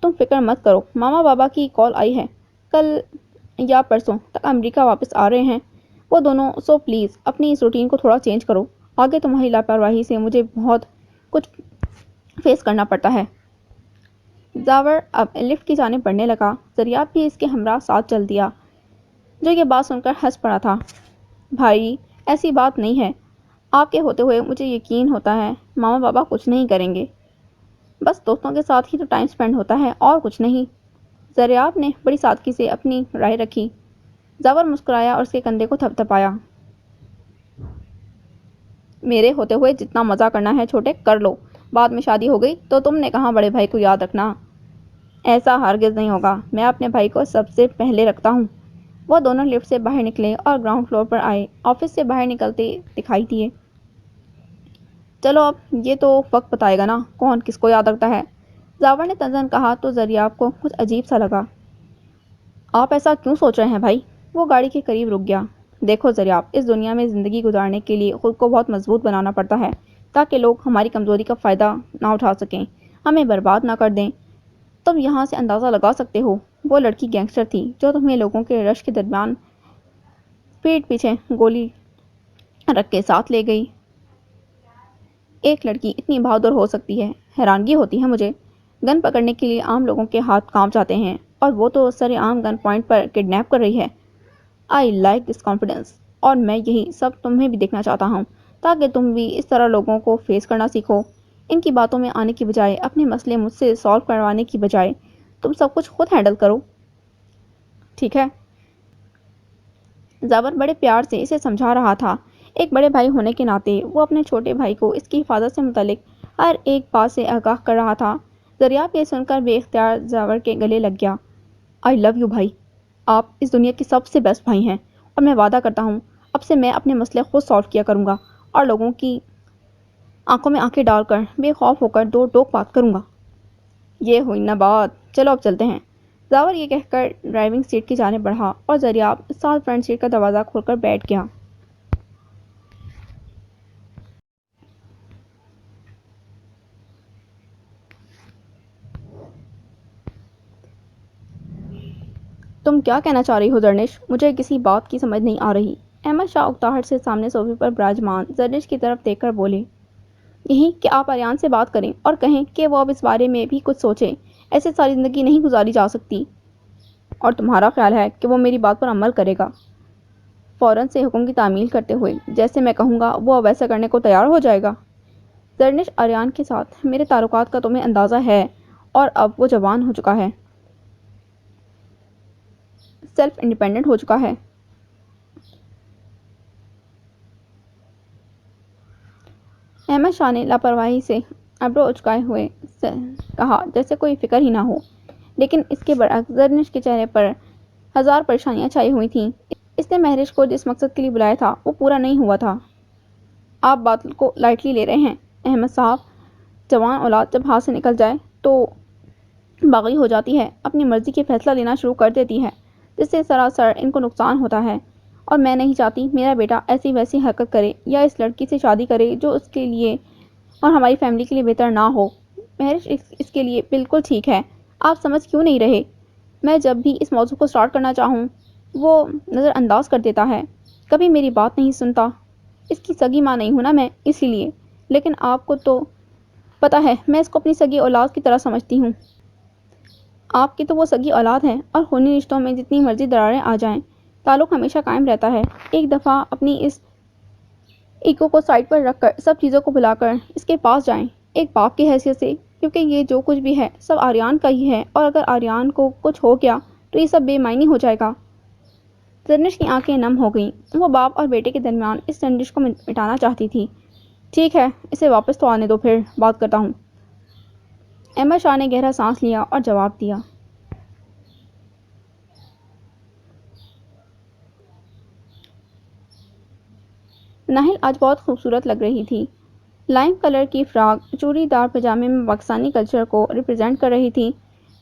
تم فکر مت کرو، ماما بابا کی کال آئی ہے، کل یا پرسوں تک امریکہ واپس آ رہے ہیں وہ دونوں، سو پلیز اپنی اس روٹین کو تھوڑا چینج کرو، آگے تمہاری لاپرواہی سے مجھے بہت کچھ فیس کرنا پڑتا ہے۔ زاور اب لفٹ کی جانب بڑھنے لگا۔ زریاب بھی اس کے ہمراہ ساتھ چل دیا، جو یہ بات سن کر ہنس پڑا تھا۔ بھائی، ایسی بات نہیں ہے، آپ کے ہوتے ہوئے مجھے یقین ہوتا ہے ماما بابا کچھ نہیں کریں گے۔ بس دوستوں کے ساتھ ہی تو ٹائم سپینڈ ہوتا ہے اور کچھ نہیں۔ زریاب نے بڑی سادگی سے اپنی رائے رکھی۔ زاور مسکرایا اور اس کے کندھے کو تھپ تھپایا۔ میرے ہوتے ہوئے جتنا مزہ کرنا ہے چھوٹے کر لو، بعد میں شادی ہو گئی تو تم نے کہاں بڑے بھائی کو یاد رکھنا۔ ایسا ہرگز نہیں ہوگا، میں اپنے بھائی کو سب سے پہلے رکھتا ہوں۔ وہ دونوں لفٹ سے باہر نکلے اور گراؤنڈ فلور پر آئے۔ آفس سے باہر نکلتے دکھائی دیے۔ چلو اب یہ تو وقت بتائے گا نا کون کس کو یاد رکھتا ہے، زاور نے تنزن کہا تو زریاب کو کچھ عجیب سا لگا۔ آپ ایسا کیوں سوچ رہے ہیں بھائی؟ وہ گاڑی کے قریب رک گیا۔ دیکھو زریاب، اس دنیا میں زندگی گزارنے کے لیے خود کو بہت مضبوط بنانا پڑتا ہے تاکہ لوگ ہماری کمزوری کا فائدہ نہ اٹھا سکیں، ہمیں برباد نہ کر دیں۔ تم یہاں سے اندازہ لگا سکتے ہو، وہ لڑکی گینگسٹر تھی جو تمہیں لوگوں کے رش کے درمیان پیٹ پیچھے گولی رکھ کے ساتھ لے گئی۔ ایک لڑکی اتنی بہادر ہو سکتی ہے، حیرانگی ہوتی ہے مجھے۔ گن پکڑنے کے لیے عام لوگوں کے ہاتھ کانپ جاتے ہیں اور وہ تو سر عام گن پوائنٹ پر کڈنیپ کر رہی ہے۔ آئی لائک دس کانفیڈنس، اور میں یہی سب تمہیں بھی دیکھنا چاہتا ہوں تاکہ تم بھی اس طرح لوگوں کو فیس کرنا سیکھو۔ ان کی باتوں میں آنے کی بجائے، اپنے مسئلے مجھ سے سالو کروانے کی بجائے تم سب کچھ خود ہینڈل کرو، ٹھیک ہے؟ زاور بڑے پیار سے اسے سمجھا رہا تھا۔ ایک بڑے بھائی ہونے کے ناطے وہ اپنے چھوٹے بھائی کو اس کی حفاظت سے متعلق ہر ایک بات سے آگاہ کر رہا تھا۔ زریاب یہ سن کر بے اختیار زاور کے گلے لگ گیا۔ آئی لو یو بھائی، آپ اس دنیا کے سب سے بیسٹ بھائی ہیں، اور میں وعدہ کرتا ہوں اب سے میں اپنے مسئلے خود سالو کیا کروں گا اور لوگوں کی آنکھوں میں آنکھیں ڈال کر بے خوف ہو کر دو ٹوک بات کروں گا۔ یہ ہوئی نا بات، چلو اب چلتے ہیں۔ زاور یہ کہہ کر ڈرائیونگ سیٹ کی جانب بڑھا اور زریاب ساتھ فرنٹ سیٹ کا دروازہ کھول کر بیٹھ گیا۔ تم کیا کہنا چاہ رہی ہو زرنش؟ مجھے کسی بات کی سمجھ نہیں آ رہی۔ احمد شاہ اکتاہٹ سے سامنے صوفے پر براجمان زرنش کی طرف دیکھ کر بولے، یہی کہ آپ آریان سے بات کریں اور کہیں کہ وہ اب اس بارے میں بھی کچھ سوچے، ایسے ساری زندگی نہیں گزاری جا سکتی۔ اور تمہارا خیال ہے کہ وہ میری بات پر عمل کرے گا؟ فوراً سے حکم کی تعمیل کرتے ہوئے، جیسے میں کہوں گا وہ ویسا کرنے کو تیار ہو جائے گا۔ زرنش، آریان کے ساتھ میرے تعلقات کا تمہیں اندازہ ہے، اور اب وہ جوان ہو چکا ہے، سیلف انڈیپینڈنٹ ہو چکا ہے۔ احمد شاہ نے لاپرواہی سے ابرو اچکائے ہوئے کہا جیسے کوئی فکر ہی نہ ہو، لیکن اس کے برعکس زرنش کے چہرے پر ہزار پریشانیاں چھائی ہوئی تھیں۔ اس نے مہرش کو جس مقصد کے لیے بلایا تھا وہ پورا نہیں ہوا تھا۔ آپ بات کو لائٹلی لے رہے ہیں احمد صاحب، جوان اولاد جب ہاتھ سے نکل جائے تو باغی ہو جاتی ہے، اپنی مرضی کے فیصلہ لینا شروع کر دیتی ہے، جس سے سراسر ان کو نقصان ہوتا ہے، اور میں نہیں چاہتی میرا بیٹا ایسی ویسی حرکت کرے یا اس لڑکی سے شادی کرے جو اس کے لیے اور ہماری فیملی کے لیے بہتر نہ ہو۔ مہرش اس کے لیے بالکل ٹھیک ہے، آپ سمجھ کیوں نہیں رہے؟ میں جب بھی اس موضوع کو سٹارٹ کرنا چاہوں وہ نظر انداز کر دیتا ہے، کبھی میری بات نہیں سنتا۔ اس کی سگی ماں نہیں ہوں نا میں، اسی لیے، لیکن آپ کو تو پتہ ہے میں اس کو اپنی سگی اولاد کی طرح سمجھتی ہوں۔ آپ کی تو وہ سگی اولاد ہے، اور خونی رشتوں میں جتنی مرضی دراریں آ جائیں تعلق ہمیشہ قائم رہتا ہے۔ ایک دفعہ اپنی اس ایگو کو سائڈ پر رکھ کر سب چیزوں کو بھلا کر اس کے پاس جائیں، ایک باپ کی حیثیت سے، کیونکہ یہ جو کچھ بھی ہے سب آریان کا ہی ہے، اور اگر آریان کو کچھ ہو گیا تو یہ سب بے معنی ہو جائے گا۔ زرنش کی آنکھیں نم ہو گئیں، وہ باپ اور بیٹے کے درمیان اس رنجش کو مٹانا چاہتی تھی۔ ٹھیک ہے، اسے واپس تو آنے دو، پھر بات کرتا ہوں۔ احمد شاہ نے گہرا سانس لیا اور جواب دیا، ناہل آج بہت خوبصورت لگ رہی تھی۔ لائم کلر کی فراک چوڑی دار پاجامے میں پاکستانی کلچر کو ریپرزینٹ کر رہی تھی۔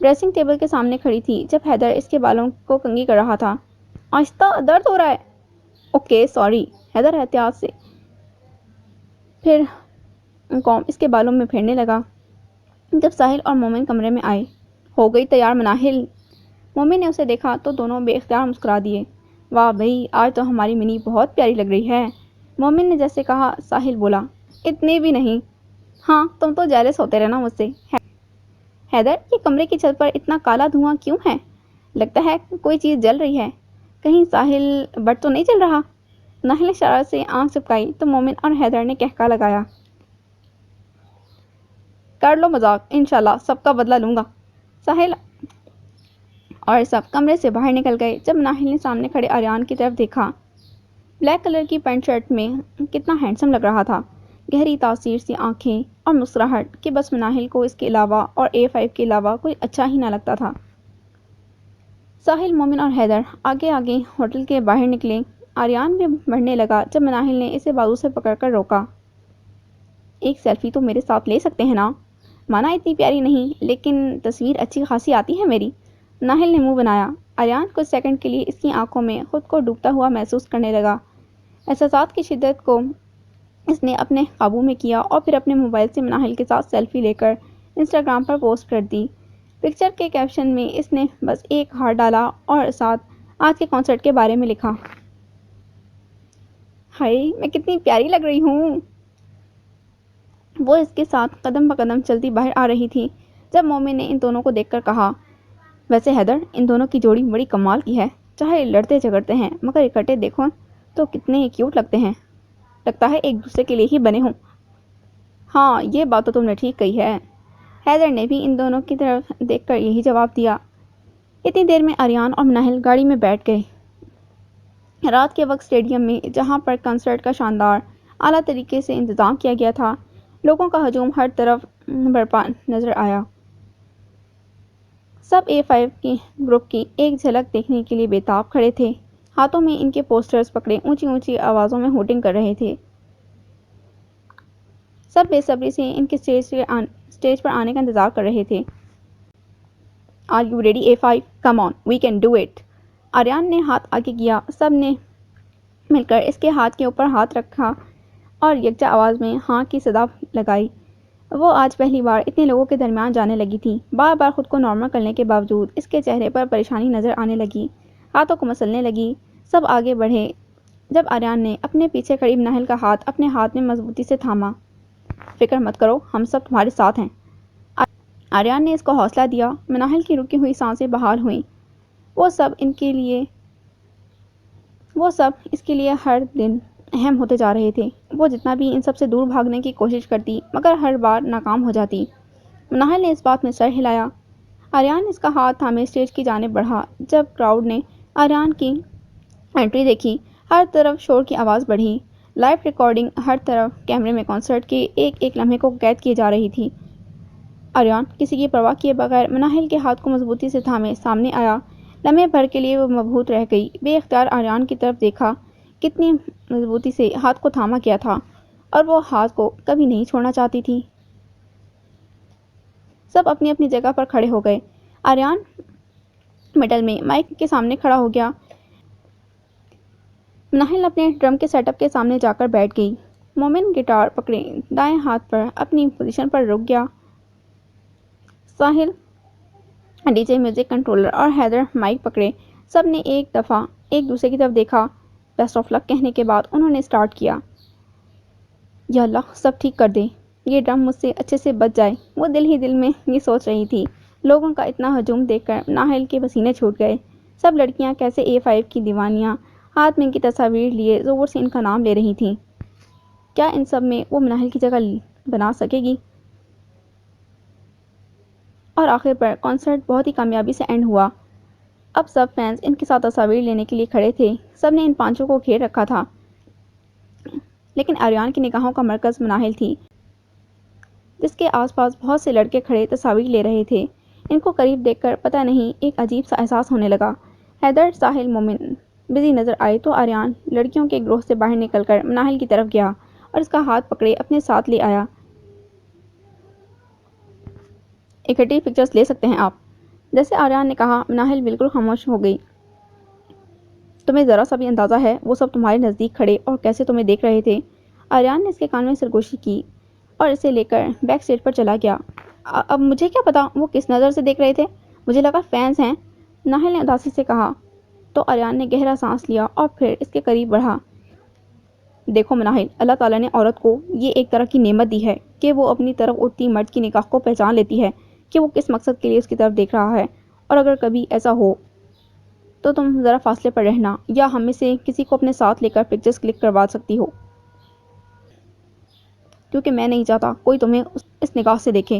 ڈریسنگ ٹیبل کے سامنے کھڑی تھی جب حیدر اس کے بالوں کو کنگھی کر رہا تھا۔ آہستہ، درد ہو رہا ہے۔ Okay sorry. حیدر احتیاط سے پھر کوم اس کے بالوں میں پھیرنے لگا۔ جب ساحل اور مومن کمرے میں آئے، ہو گئی تیار مناہل؟ مومن نے اسے دیکھا تو دونوں بے اختیار مسکرا دیے۔ واہ بھئی، آج تو ہماری منی بہت پیاری لگ رہی ہے، مومن نے جیسے کہا۔ ساحل بولا، اتنی بھی نہیں۔ ہاں، تم تو جیلس ہوتے رہنا مجھ سے۔ حیدر، یہ کمرے کی چھت پر اتنا کالا دھواں کیوں ہے؟ لگتا ہے کوئی چیز جل رہی ہے، کہیں ساحل بٹ تو نہیں چل رہا؟ ناہل نے شرارت سے آنکھ چپکائی تو مومن اور حیدر نے کہکا لگایا۔ کر لو مذاق، انشاءاللہ سب کا بدلہ لوں گا۔ ساحل اور سب کمرے سے باہر نکل گئے جب مناہل نے سامنے کھڑے آریان کی طرف دیکھا۔ بلیک کلر کی پینٹ شرٹ میں کتنا ہینڈسم لگ رہا تھا، گہری تاثیر سی آنکھیں اور مسکراہٹ کہ بس مناہل کو اس کے علاوہ اور A5 کے علاوہ کوئی اچھا ہی نہ لگتا تھا۔ ساحل، مومن اور حیدر آگے آگے ہوٹل کے باہر نکلے۔ آریان بھی بڑھنے لگا جب مناہل نے اسے بازو سے پکڑ کر روکا۔ ایک سیلفی تو میرے ساتھ لے سکتے ہیں نا؟ مانا اتنی پیاری نہیں لیکن تصویر اچھی خاصی آتی ہے میری۔ مناہل نے منہ بنایا۔ آریان کچھ سیکنڈ کے لیے اس کی آنکھوں میں خود کو ڈوبتا ہوا محسوس کرنے لگا۔ احساسات کی شدت کو اس نے اپنے قابو میں کیا اور پھر اپنے موبائل سے مناہل کے ساتھ سیلفی لے کر انسٹاگرام پر پوسٹ کر دی۔ پکچر کے کیپشن میں اس نے بس ایک ہارٹ ڈالا اور ساتھ آج کے کنسرٹ کے بارے میں لکھا۔ ہائے میں کتنی پیاری لگ رہی ہوں۔ وہ اس کے ساتھ قدم بقدم چلتی باہر آ رہی تھی جب مومن نے ان دونوں کو دیکھ کر کہا، ویسے حیدر ان دونوں کی جوڑی بڑی کمال کی ہے، چاہے لڑتے جھگڑتے ہیں مگر اکٹھے دیکھو تو کتنے کیوٹ لگتے ہیں، لگتا ہے ایک دوسرے کے لیے ہی بنے ہوں۔ ہاں یہ بات تو تم نے ٹھیک کہی ہے۔ حیدر نے بھی ان دونوں کی طرف دیکھ کر یہی جواب دیا۔ اتنی دیر میں آریان اور مناہل گاڑی میں بیٹھ گئے۔ رات کے وقت اسٹیڈیم میں جہاں پر کنسرٹ کا شاندار اعلیٰ طریقے سے انتظام کیا گیا تھا، لوگوں کا ہجوم ہر طرف برپا نظر آیا۔ سب A5 کی گروپ کی ایک جھلک دیکھنے کے لیے بےتاب کھڑے تھے، ہاتھوں میں ان کے پوسٹرز پکڑے اونچی اونچی آوازوں میں ہوٹنگ کر رہے تھے۔ سب بے صبری سے ان کے اسٹیج پر آنے کا انتظار کر رہے تھے۔ Are you ready A5? Come on, we can do it. Aryan نے ہاتھ آگے کیا، سب نے مل کر اس کے ہاتھ کے اوپر ہاتھ رکھا اور یکجا آواز میں ہاں کی صدا لگائی۔ وہ آج پہلی بار اتنے لوگوں کے درمیان جانے لگی تھی۔ بار بار خود کو نارمل کرنے کے باوجود اس کے چہرے پر پریشانی نظر آنے لگی، ہاتھوں کو مسلنے لگی۔ سب آگے بڑھے جب آریان نے اپنے پیچھے کھڑی مناہل کا ہاتھ اپنے ہاتھ میں مضبوطی سے تھاما۔ فکر مت کرو، ہم سب تمہارے ساتھ ہیں۔ آریان نے اس کو حوصلہ دیا۔ مناہل کی رکی ہوئی سانسیں بحال ہوئیں۔ وہ سب اس کے لیے ہر دن اہم ہوتے جا رہے تھے۔ وہ جتنا بھی ان سب سے دور بھاگنے کی کوشش کرتی مگر ہر بار ناکام ہو جاتی۔ مناہل نے اس بات میں سر ہلایا۔ آریان اس کا ہاتھ تھامے اسٹیج کی جانب بڑھا۔ جب کراؤڈ نے آریان کی انٹری دیکھی، ہر طرف شور کی آواز بڑھی۔ لائیو ریکارڈنگ ہر طرف کیمرے میں کنسرٹ کے ایک ایک لمحے کو قید کیے جا رہی تھی۔ آریان کسی کی پرواہ کیے بغیر مناہل کے ہاتھ کو مضبوطی سے تھامے سامنے آیا۔ لمحے بھر کے لیے وہ مبہوت رہ گئی، بے اختیار آریان کی طرف دیکھا، کتنی مضبوطی سے ہاتھ کو تھاما کیا تھا اور وہ ہاتھ کو کبھی نہیں چھوڑنا چاہتی تھی۔ سب اپنی اپنی جگہ پر کھڑے ہو گئے۔ آریان مڈل میں مائک کے سامنے کھڑا ہو گیا۔ مناہل اپنے ڈرم کے سیٹ اپ کے سامنے جا کر بیٹھ گئی۔ مومن گٹار پکڑے دائیں ہاتھ پر اپنی پوزیشن پر رک گیا۔ ساحل ڈی جے میوزک کنٹرولر اور حیدر مائک پکڑے۔ سب نے ایک دفعہ ایک دوسرے کی طرف دیکھا۔ بیسٹ آف لک کہنے کے بعد انہوں نے سٹارٹ کیا۔ یا اللہ سب ٹھیک کر دے، یہ ڈرم مجھ سے اچھے سے بچ جائے، وہ دل ہی دل میں یہ سوچ رہی تھی۔ لوگوں کا اتنا ہجوم دیکھ کر مناہل کے پسینے چھوٹ گئے۔ سب لڑکیاں کیسے A5 کی دیوانیاں ہاتھ میں ان کی تصاویر لیے زور سے ان کا نام لے رہی تھیں۔ کیا ان سب میں وہ مناہل کی جگہ بنا سکے گی؟ اور آخر پر کنسرٹ بہت ہی کامیابی سے اینڈ ہوا۔ اب سب فینس ان کے ساتھ تصاویر لینے کے لیے کھڑے تھے۔ سب نے ان پانچوں کو گھیر رکھا تھا، لیکن آریان کی نگاہوں کا مرکز مناہل تھی، جس کے آس پاس بہت سے لڑکے کھڑے تصاویر لے رہے تھے۔ ان کو قریب دیکھ کر پتہ نہیں ایک عجیب سا احساس ہونے لگا۔ حیدر، ساحل، مومن بزی نظر آئے تو آریان لڑکیوں کے گروہ سے باہر نکل کر مناہل کی طرف گیا اور اس کا ہاتھ پکڑے اپنے ساتھ لے آیا۔ اکٹھی پکچرز لے سکتے ہیں آپ۔ جیسے آریان نے کہا، مناہل بالکل خاموش ہو گئی۔ تمہیں ذرا سا بھی اندازہ ہے وہ سب تمہارے نزدیک کھڑے اور کیسے تمہیں دیکھ رہے تھے؟ آریان نے اس کے کان میں سرگوشی کی اور اسے لے کر بیک اسٹیج پر چلا گیا۔ اب مجھے کیا پتا وہ کس نظر سے دیکھ رہے تھے، مجھے لگا فینس ہیں، مناہل نے اداسی سے کہا۔ تو آریان نے گہرا سانس لیا اور پھر اس کے قریب بڑھا۔ دیکھو مناہل، اللہ تعالیٰ نے عورت کو یہ ایک طرح کی نعمت دی ہے کہ وہ اپنی طرف اٹھتی مرد کی نگاہ کو پہچان لیتی ہے کہ وہ کس مقصد کے لیے اس کی طرف دیکھ رہا ہے، اور اگر کبھی ایسا ہو تو تم ذرا فاصلے پر رہنا یا ہم میں سے کسی کو اپنے ساتھ لے کر پکچرز کلک کروا سکتی ہو، کیونکہ میں نہیں چاہتا کوئی تمہیں اس نگاہ سے دیکھے۔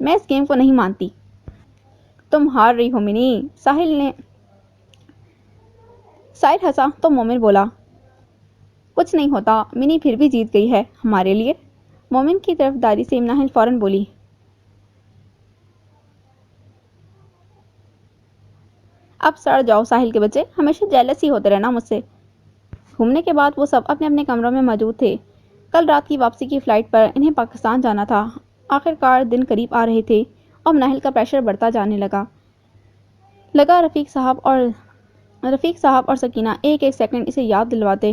میں اس گیم کو نہیں مانتی۔ تم ہار رہی ہو منی، ساحل ہنسا تو مومن بولا، کچھ نہیں ہوتا، منی پھر بھی جیت گئی ہے ہمارے لیے۔ مومن کی طرف داری سے ناہل فوراً بولی، اب سڑ جاؤ ساحل کے بچے، ہمیشہ جیلس ہی ہوتے رہنا مجھ سے۔ گھومنے کے بعد وہ سب اپنے اپنے کمروں میں موجود تھے۔ کل رات کی واپسی کی فلائٹ پر انہیں پاکستان جانا تھا۔ آخر کار دن قریب آ رہے تھے اور ناہل کا پریشر بڑھتا جانے لگا۔ رفیق صاحب اور سکینہ ایک ایک سیکنڈ اسے یاد دلواتے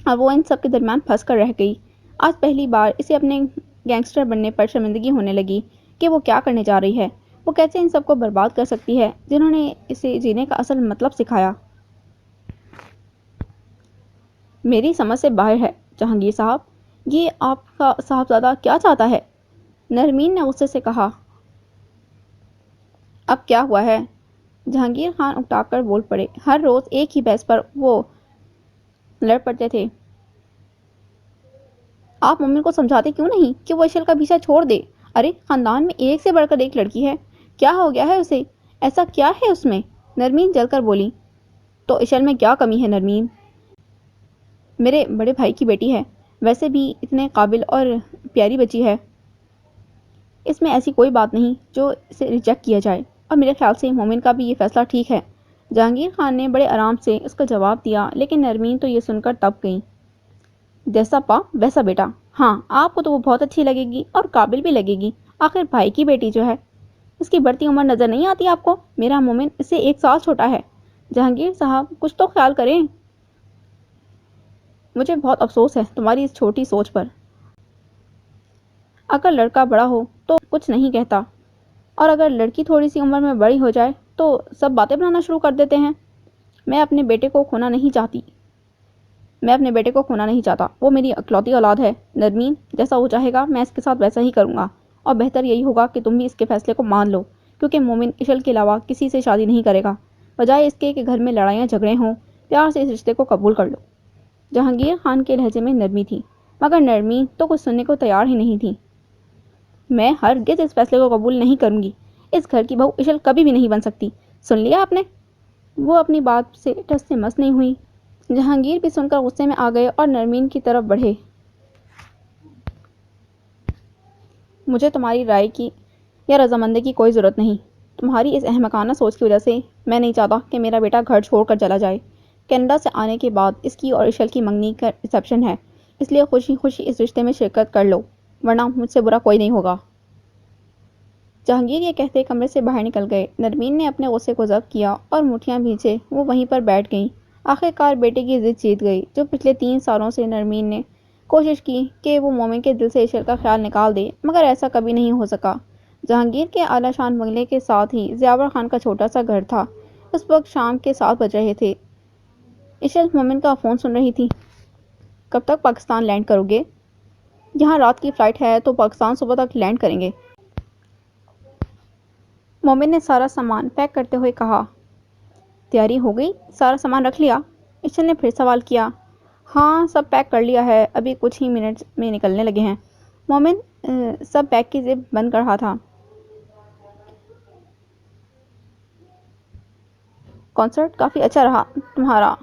اور وہ ان سب کے درمیان پھنس کر رہ گئی۔ آج پہلی بار اسے اپنے گینگسٹر بننے پر شرمندگی ہونے لگی کہ وہ کیا کرنے جا رہی ہے۔ وہ کیسے ان سب کو برباد کر سکتی ہے جنہوں نے اسے جینے کا اصل مطلب سکھایا۔ میری سمجھ سے باہر ہے جہانگیر صاحب، یہ آپ کا صاحبزادہ کیا چاہتا ہے؟ نرمین نے غصے سے کہا۔ اب کیا ہوا ہے؟ جہانگیر خان اکتا کر بول پڑے۔ ہر روز ایک ہی بحث پر وہ لڑ پڑتے تھے۔ آپ مومن کو سمجھاتے کیوں نہیں کہ وہ اشل کا پیچھا چھوڑ دے؟ ارے خاندان میں ایک سے بڑھ کر ایک لڑکی ہے، کیا ہو گیا ہے اسے؟ ایسا کیا ہے اس میں؟ نرمین جل کر بولی۔ تو اشل میں کیا کمی ہے نرمین؟ میرے بڑے بھائی کی بیٹی ہے، ویسے بھی اتنے قابل اور پیاری بچی ہے، اس میں ایسی کوئی بات نہیں جو اسے ریجیکٹ کیا جائے، اور میرے خیال سے مومن کا بھی یہ فیصلہ ٹھیک ہے۔ جہانگیر خان نے بڑے آرام سے اس کا جواب دیا، لیکن نرمین تو یہ سن کر تپ گئی۔ جیسا پا ویسا بیٹا، ہاں آپ کو تو وہ بہت اچھی لگے گی اور قابل بھی لگے گی، آخر بھائی کی بیٹی جو ہے۔ اس کی بڑھتی عمر نظر نہیں آتی آپ کو؟ میرا مومن اس سے 1 سال چھوٹا ہے۔ جہانگیر صاحب کچھ تو خیال کریں۔ مجھے بہت افسوس ہے تمہاری اس چھوٹی سوچ پر۔ اگر لڑکا بڑا ہو تو کچھ نہیں کہتا، اور اگر لڑکی تھوڑی سی عمر میں بڑی ہو جائے تو سب باتیں بنانا شروع کر دیتے ہیں۔ میں اپنے بیٹے کو کھونا نہیں چاہتا، وہ میری اکلوتی اولاد ہے۔ نرمین جیسا وہ چاہے گا میں اس کے ساتھ ویسا ہی کروں گا، اور بہتر یہی ہوگا کہ تم بھی اس کے فیصلے کو مان لو، کیونکہ مومن اشل کے علاوہ کسی سے شادی نہیں کرے گا۔ بجائے اس کے کہ گھر میں لڑائیاں جھگڑے ہوں، پیار سے اس رشتے کو قبول کر لو۔ جہانگیر خان کے لہجے میں نرمی تھی، مگر نرمی تو کچھ سننے کو تیار ہی نہیں تھی۔ میں ہرگز اس فیصلے کو قبول نہیں کروں گی، اس گھر کی بہو اشل کبھی بھی نہیں بن سکتی، سن لیا آپ نے؟ وہ اپنی بات سے ٹس سے مس نہیں ہوئی۔ جہانگیر بھی سن کر غصے میں آ گئے اور نرمین کی طرف بڑھے۔ مجھے تمہاری رائے کی یا رضامندی کی کوئی ضرورت نہیں۔ تمہاری اس احمقانہ سوچ کی وجہ سے میں نہیں چاہتا کہ میرا بیٹا گھر چھوڑ کر چلا جائے۔ کینیڈا سے آنے کے بعد اس کی اور اشل کی منگنی کا ریسیپشن ہے، اس لیے خوشی خوشی اس رشتے میں شرکت کر لو، ورنہ مجھ سے برا کوئی نہیں ہوگا۔ جہانگیر یہ کہتے کمرے سے باہر نکل گئے۔ نرمین نے اپنے غصے کو ضبط کیا اور مٹھیاں بھینچے وہ وہیں پر بیٹھ گئیں۔ آخر کار بیٹے کی ضد جیت گئی۔ جو پچھلے 3 سالوں سے نرمین نے کوشش کی کہ وہ مومن کے دل سے اشل کا خیال نکال دے، مگر ایسا کبھی نہیں ہو سکا۔ جہانگیر کے اعلیٰ شان بنگلے کے ساتھ ہی ضیاور خان کا چھوٹا سا گھر تھا۔ اس وقت شام کے 7 بج رہے تھے۔ اشل مومن کا فون سن رہی تھی۔ کب تک پاکستان لینڈ کرو گے؟ یہاں رات کی فلائٹ ہے تو پاکستان صبح تک لینڈ کریں گے۔ مومن نے سارا سامان پیک کرتے ہوئے کہا۔ تیاری ہو گئی؟ سارا سامان رکھ لیا؟ اشل نے پھر سوال کیا۔ ہاں سب پیک کر لیا ہے، ابھی کچھ ہی منٹ میں نکلنے لگے ہیں۔ مومن سب بیگ کی زپ بند کر رہا تھا۔ کنسرٹ کافی اچھا رہا تمہارا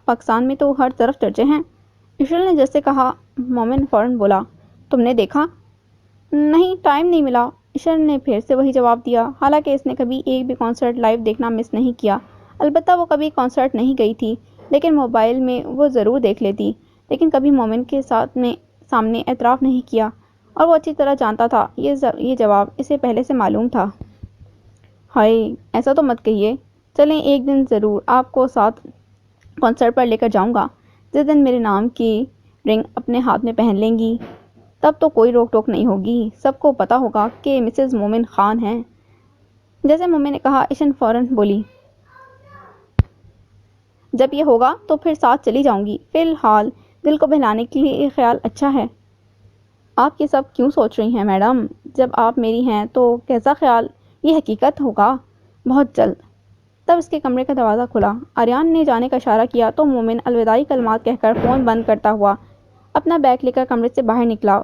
پاکستان میں تو ہر طرف چرچے ہیں۔ اشل نے جیسے کہا۔ مومن فوراً بولا، تم نے دیکھا؟ نہیں، ٹائم نہیں ملا۔ اشل نے پھر سے وہی جواب دیا، حالانکہ اس نے کبھی ایک بھی کنسرٹ لائیو دیکھنا مس نہیں کیا۔ البتہ وہ کبھی کنسرٹ نہیں گئی تھی، لیکن موبائل میں وہ ضرور دیکھ لیتی، لیکن کبھی مومن کے سامنے اعتراف نہیں کیا، اور وہ اچھی طرح جانتا تھا یہ جواب اسے پہلے سے معلوم تھا۔ ہائے ایسا تو مت کہیے، چلیں ایک دن ضرور آپ کو ساتھ کنسرٹ پر لے کر جاؤں گا۔ جس دن میرے نام کی رنگ اپنے ہاتھ میں پہن لیں گی تب تو کوئی روک ٹوک نہیں ہوگی، سب کو پتہ ہوگا کہ مسز مومن خان ہیں۔ جیسے مومن نے کہا اشل فوراً بولی، جب یہ ہوگا تو پھر ساتھ چلی جاؤں گی، فی الحال دل کو بہلانے کے لیے یہ خیال اچھا ہے۔ آپ یہ سب کیوں سوچ رہی ہیں میڈم؟ جب آپ میری ہیں تو کیسا خیال یہ حقیقت ہوگا بہت جلد۔ تب اس کے کمرے کا دروازہ کھلا۔ آریان نے جانے کا اشارہ کیا تو مومن الوداعی کلمات کہہ کر فون بند کرتا ہوا اپنا بیگ لے کر کمرے سے باہر نکلا۔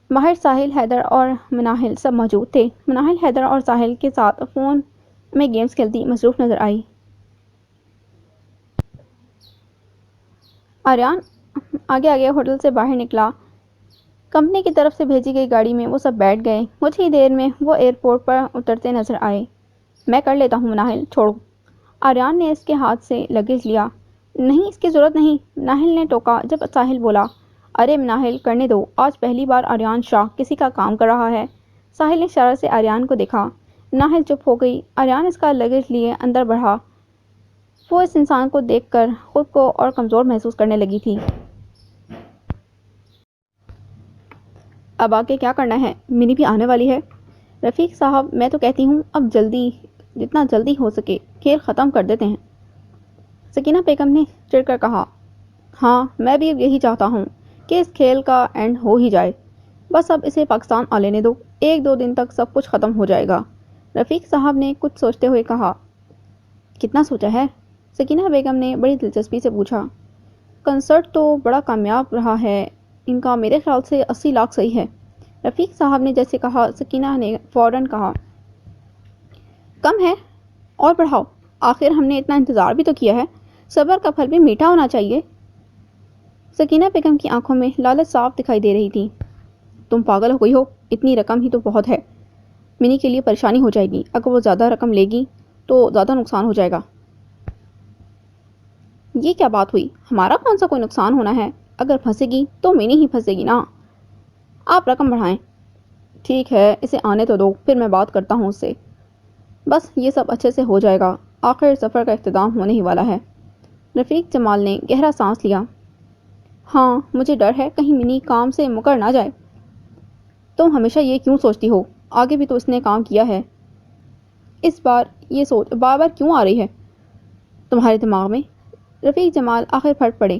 باہر ساحل، حیدر اور مناہل سب موجود تھے۔ مناہل حیدر اور ساحل کے ساتھ فون میں گیمز کھیلتی مصروف نظر آئی۔ آریان آگے آگے ہوٹل سے باہر نکلا۔ کمپنی کی طرف سے بھیجی گئی گاڑی میں وہ سب بیٹھ گئے۔ کچھ ہی دیر میں وہ ایئرپورٹ پر اترتے نظر آئے۔ میں کر لیتا ہوں مناہل، چھوڑو۔ آریان نے اس کے ہاتھ سے لگیج لیا۔ نہیں، اس کی ضرورت نہیں، مناہل نے ٹوکا جب ساحل بولا۔ ارے مناہل، کرنے دو، آج پہلی بار آریان شاہ کسی کا کام کر رہا ہے۔ ساحل نے اشارے سے آریان کو دیکھا۔ مناہل چپ ہو گئی۔ آریان اس کا لگیج لیے اندر بڑھا۔ وہ اس انسان کو دیکھ کر خود کو اور کمزور محسوس کرنے لگی تھی۔ اب آگے کیا کرنا ہے؟ منی بھی آنے والی ہے۔ رفیق صاحب، میں تو کہتی ہوں اب جتنا جلدی ہو سکے کھیل ختم کر دیتے ہیں۔ سکینہ بیگم نے چڑھ کر کہا۔ ہاں، میں بھی یہی چاہتا ہوں کہ اس کھیل کا اینڈ ہو ہی جائے۔ بس اب اسے پاکستان آ لینے دو، 1-2 دن تک سب کچھ ختم ہو جائے گا۔ رفیق صاحب نے کچھ سوچتے ہوئے کہا۔ کتنا سوچا ہے؟ سکینہ بیگم نے بڑی دلچسپی سے پوچھا۔ کنسرٹ تو بڑا کامیاب رہا ہے ان کا، میرے خیال سے 80 لاکھ صحیح ہے۔ رفیق صاحب نے جیسے کہا، سکینہ نے فوراً کہا۔ کم ہے؟ اور بڑھاؤ، آخر ہم نے اتنا انتظار بھی تو کیا ہے، صبر کا پھل بھی میٹھا ہونا چاہیے۔ سکینہ بیگم کی آنکھوں میں لالچ صاف دکھائی دے رہی تھی۔ تم پاگل ہو گئی ہو، اتنی رقم ہی تو بہت ہے، منی کے لیے پریشانی ہو جائے گی، اگر وہ زیادہ رقم لے گی تو زیادہ نقصان ہو جائے گا۔ یہ کیا بات ہوئی؟ ہمارا کون سا کوئی نقصان ہونا ہے؟ اگر پھنسے گی تو منی ہی پھنسے گی نا۔ آپ رقم بڑھائیں۔ ٹھیک ہے، اسے آنے تو دو، پھر میں بات کرتا ہوں اس سے۔ بس یہ سب اچھے سے ہو جائے گا، آخر سفر کا اختتام ہونے ہی والا ہے۔ رفیق جمال نے گہرا سانس لیا۔ ہاں، مجھے ڈر ہے کہیں منی کام سے مکر نہ جائے۔ تم ہمیشہ یہ کیوں سوچتی ہو؟ آگے بھی تو اس نے کام کیا ہے۔ اس بار یہ سوچ بار بار کیوں آ رہی ہے تمہارے دماغ میں؟ رفیق جمال آخر پھٹ پڑے۔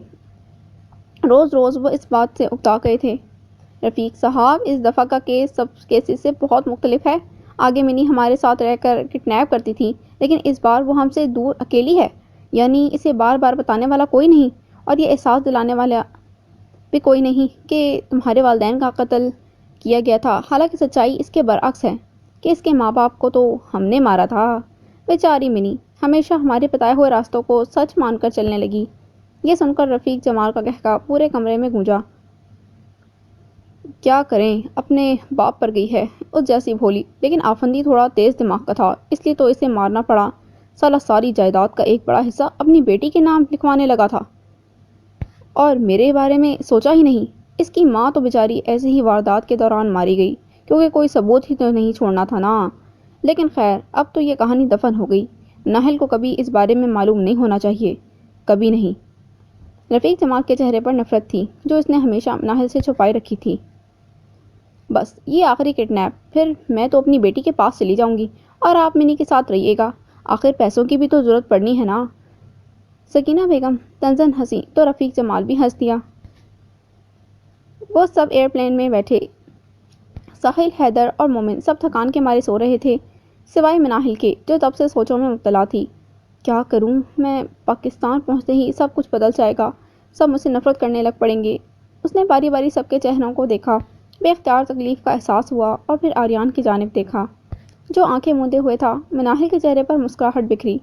روز روز وہ اس بات سے اکتا گئے تھے۔ رفیق صاحب، اس دفعہ کا کیس سب کیسز سے بہت مختلف ہے۔ آگے منی ہمارے ساتھ رہ کر کڈنیپ کرتی تھی، لیکن اس بار وہ ہم سے دور اکیلی ہے، یعنی اسے بار بار بتانے والا کوئی نہیں، اور یہ احساس دلانے والا بھی کوئی نہیں کہ تمہارے والدین کا قتل کیا گیا تھا، حالانکہ سچائی اس کے برعکس ہے کہ اس کے ماں باپ کو تو ہم نے مارا تھا۔ بیچاری منی ہمیشہ ہمارے بتائے ہوئے راستوں کو سچ مان کر چلنے لگی۔ یہ سن کر رفیق جمال کا قہقہ پورے کمرے میں گونجا۔ کیا کریں، اپنے باپ پر گئی ہے، اس جیسی بھولی، لیکن آفندی تھوڑا تیز دماغ کا تھا، اس لیے تو اسے مارنا پڑا۔ سالہ ساری جائیداد کا ایک بڑا حصہ اپنی بیٹی کے نام لکھوانے لگا تھا، اور میرے بارے میں سوچا ہی نہیں۔ اس کی ماں تو بیچاری ایسے ہی واردات کے دوران ماری گئی، کیونکہ کوئی ثبوت ہی تو نہیں چھوڑنا تھا نا۔ لیکن خیر، اب تو یہ کہانی دفن ہو گئی، ناہل کو کبھی اس بارے میں معلوم نہیں ہونا چاہیے، کبھی نہیں۔ رفیق جمال کے چہرے پر نفرت تھی جو اس نے ہمیشہ ناہل سے چھپائی رکھی تھی۔ بس یہ آخری کڈنیپ، پھر میں تو اپنی بیٹی کے پاس چلی جاؤں گی اور آپ منی کے ساتھ رہیے گا، آخر پیسوں کی بھی تو ضرورت پڑنی ہے نا۔ سکینہ بیگم طنزاً ہنسی تو رفیق جمال بھی ہنس دیا۔ وہ سب ایئر پلین میں بیٹھے۔ ساحل، حیدر اور مومن سب تھکان کے مارے سو رہے تھے، سوائے مناہل کے جو تب سے سوچوں میں مبتلا تھی۔ کیا کروں میں؟ پاکستان پہنچتے ہی سب کچھ بدل جائے گا، سب مجھ سے نفرت کرنے لگ پڑیں گے۔ اس نے باری باری سب کے چہروں کو دیکھا، بے اختیار تکلیف کا احساس ہوا، اور پھر آریان کی جانب دیکھا جو آنکھیں موندے ہوئے تھا۔ مناہل کے چہرے پر مسکراہٹ بکھری۔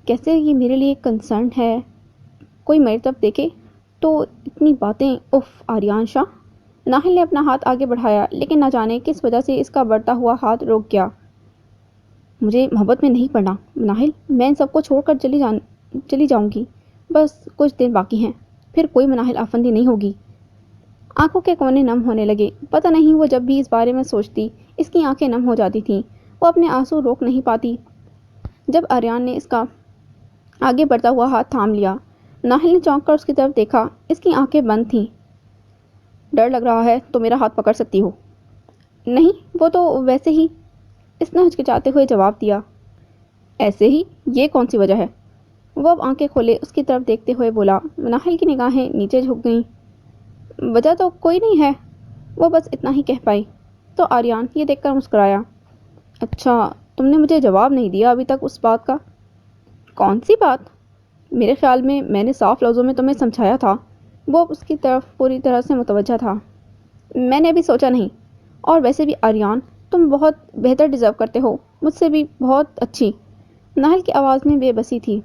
کیسے یہ میرے لیے کنسرن ہے، کوئی میری طرف دیکھے تو اتنی باتیں، اف آریان شاہ۔ مناہل نے اپنا ہاتھ آگے بڑھایا، لیکن نہ جانے کس وجہ سے اس کا بڑھتا ہوا ہاتھ رک گیا۔ مجھے محبت میں نہیں پڑنا مناہل، میں ان سب کو چھوڑ کر چلی جاؤں گی، بس کچھ دن باقی ہیں، پھر کوئی مناہل آفندی نہیں ہوگی۔ آنکھوں کے کونے نم ہونے لگے، پتہ نہیں وہ جب بھی اس بارے میں سوچتی اس کی آنکھیں نم ہو جاتی تھیں، وہ اپنے آنسو روک نہیں پاتی۔ جب آریان نے اس کا آگے بڑھتا ہوا ہاتھ تھام لیا، مناہل نے چونک کر اس کی طرف دیکھا، اس کی آنکھیں بند تھیں۔ ڈر لگ رہا ہے تو میرا ہاتھ پکڑ سکتی ہو۔ نہیں، وہ تو ویسے ہی، اس نے ہچکچاتے ہوئے جواب دیا۔ ایسے ہی؟ یہ کون سی وجہ ہے؟ وہ اب آنکھیں کھولے اس کی طرف دیکھتے ہوئے بولا۔ مناہل کی نگاہیں نیچے جھک گئیں۔ وجہ تو کوئی نہیں ہے، وہ بس اتنا ہی کہہ پائی، تو آریان یہ دیکھ کر مسکرایا۔ اچھا، تم نے مجھے جواب نہیں دیا ابھی تک اس بات کا؟ کون سی بات؟ میرے خیال میں نے صاف لفظوں میں تمہیں سمجھایا تھا۔ وہ اس کی طرف پوری طرح سے متوجہ تھا۔ میں نے ابھی سوچا نہیں، اور ویسے بھی آریان، تم بہت بہتر ڈیزرو کرتے ہو، مجھ سے بھی بہت اچھی۔ ناہل کی آواز میں بے بسی تھی۔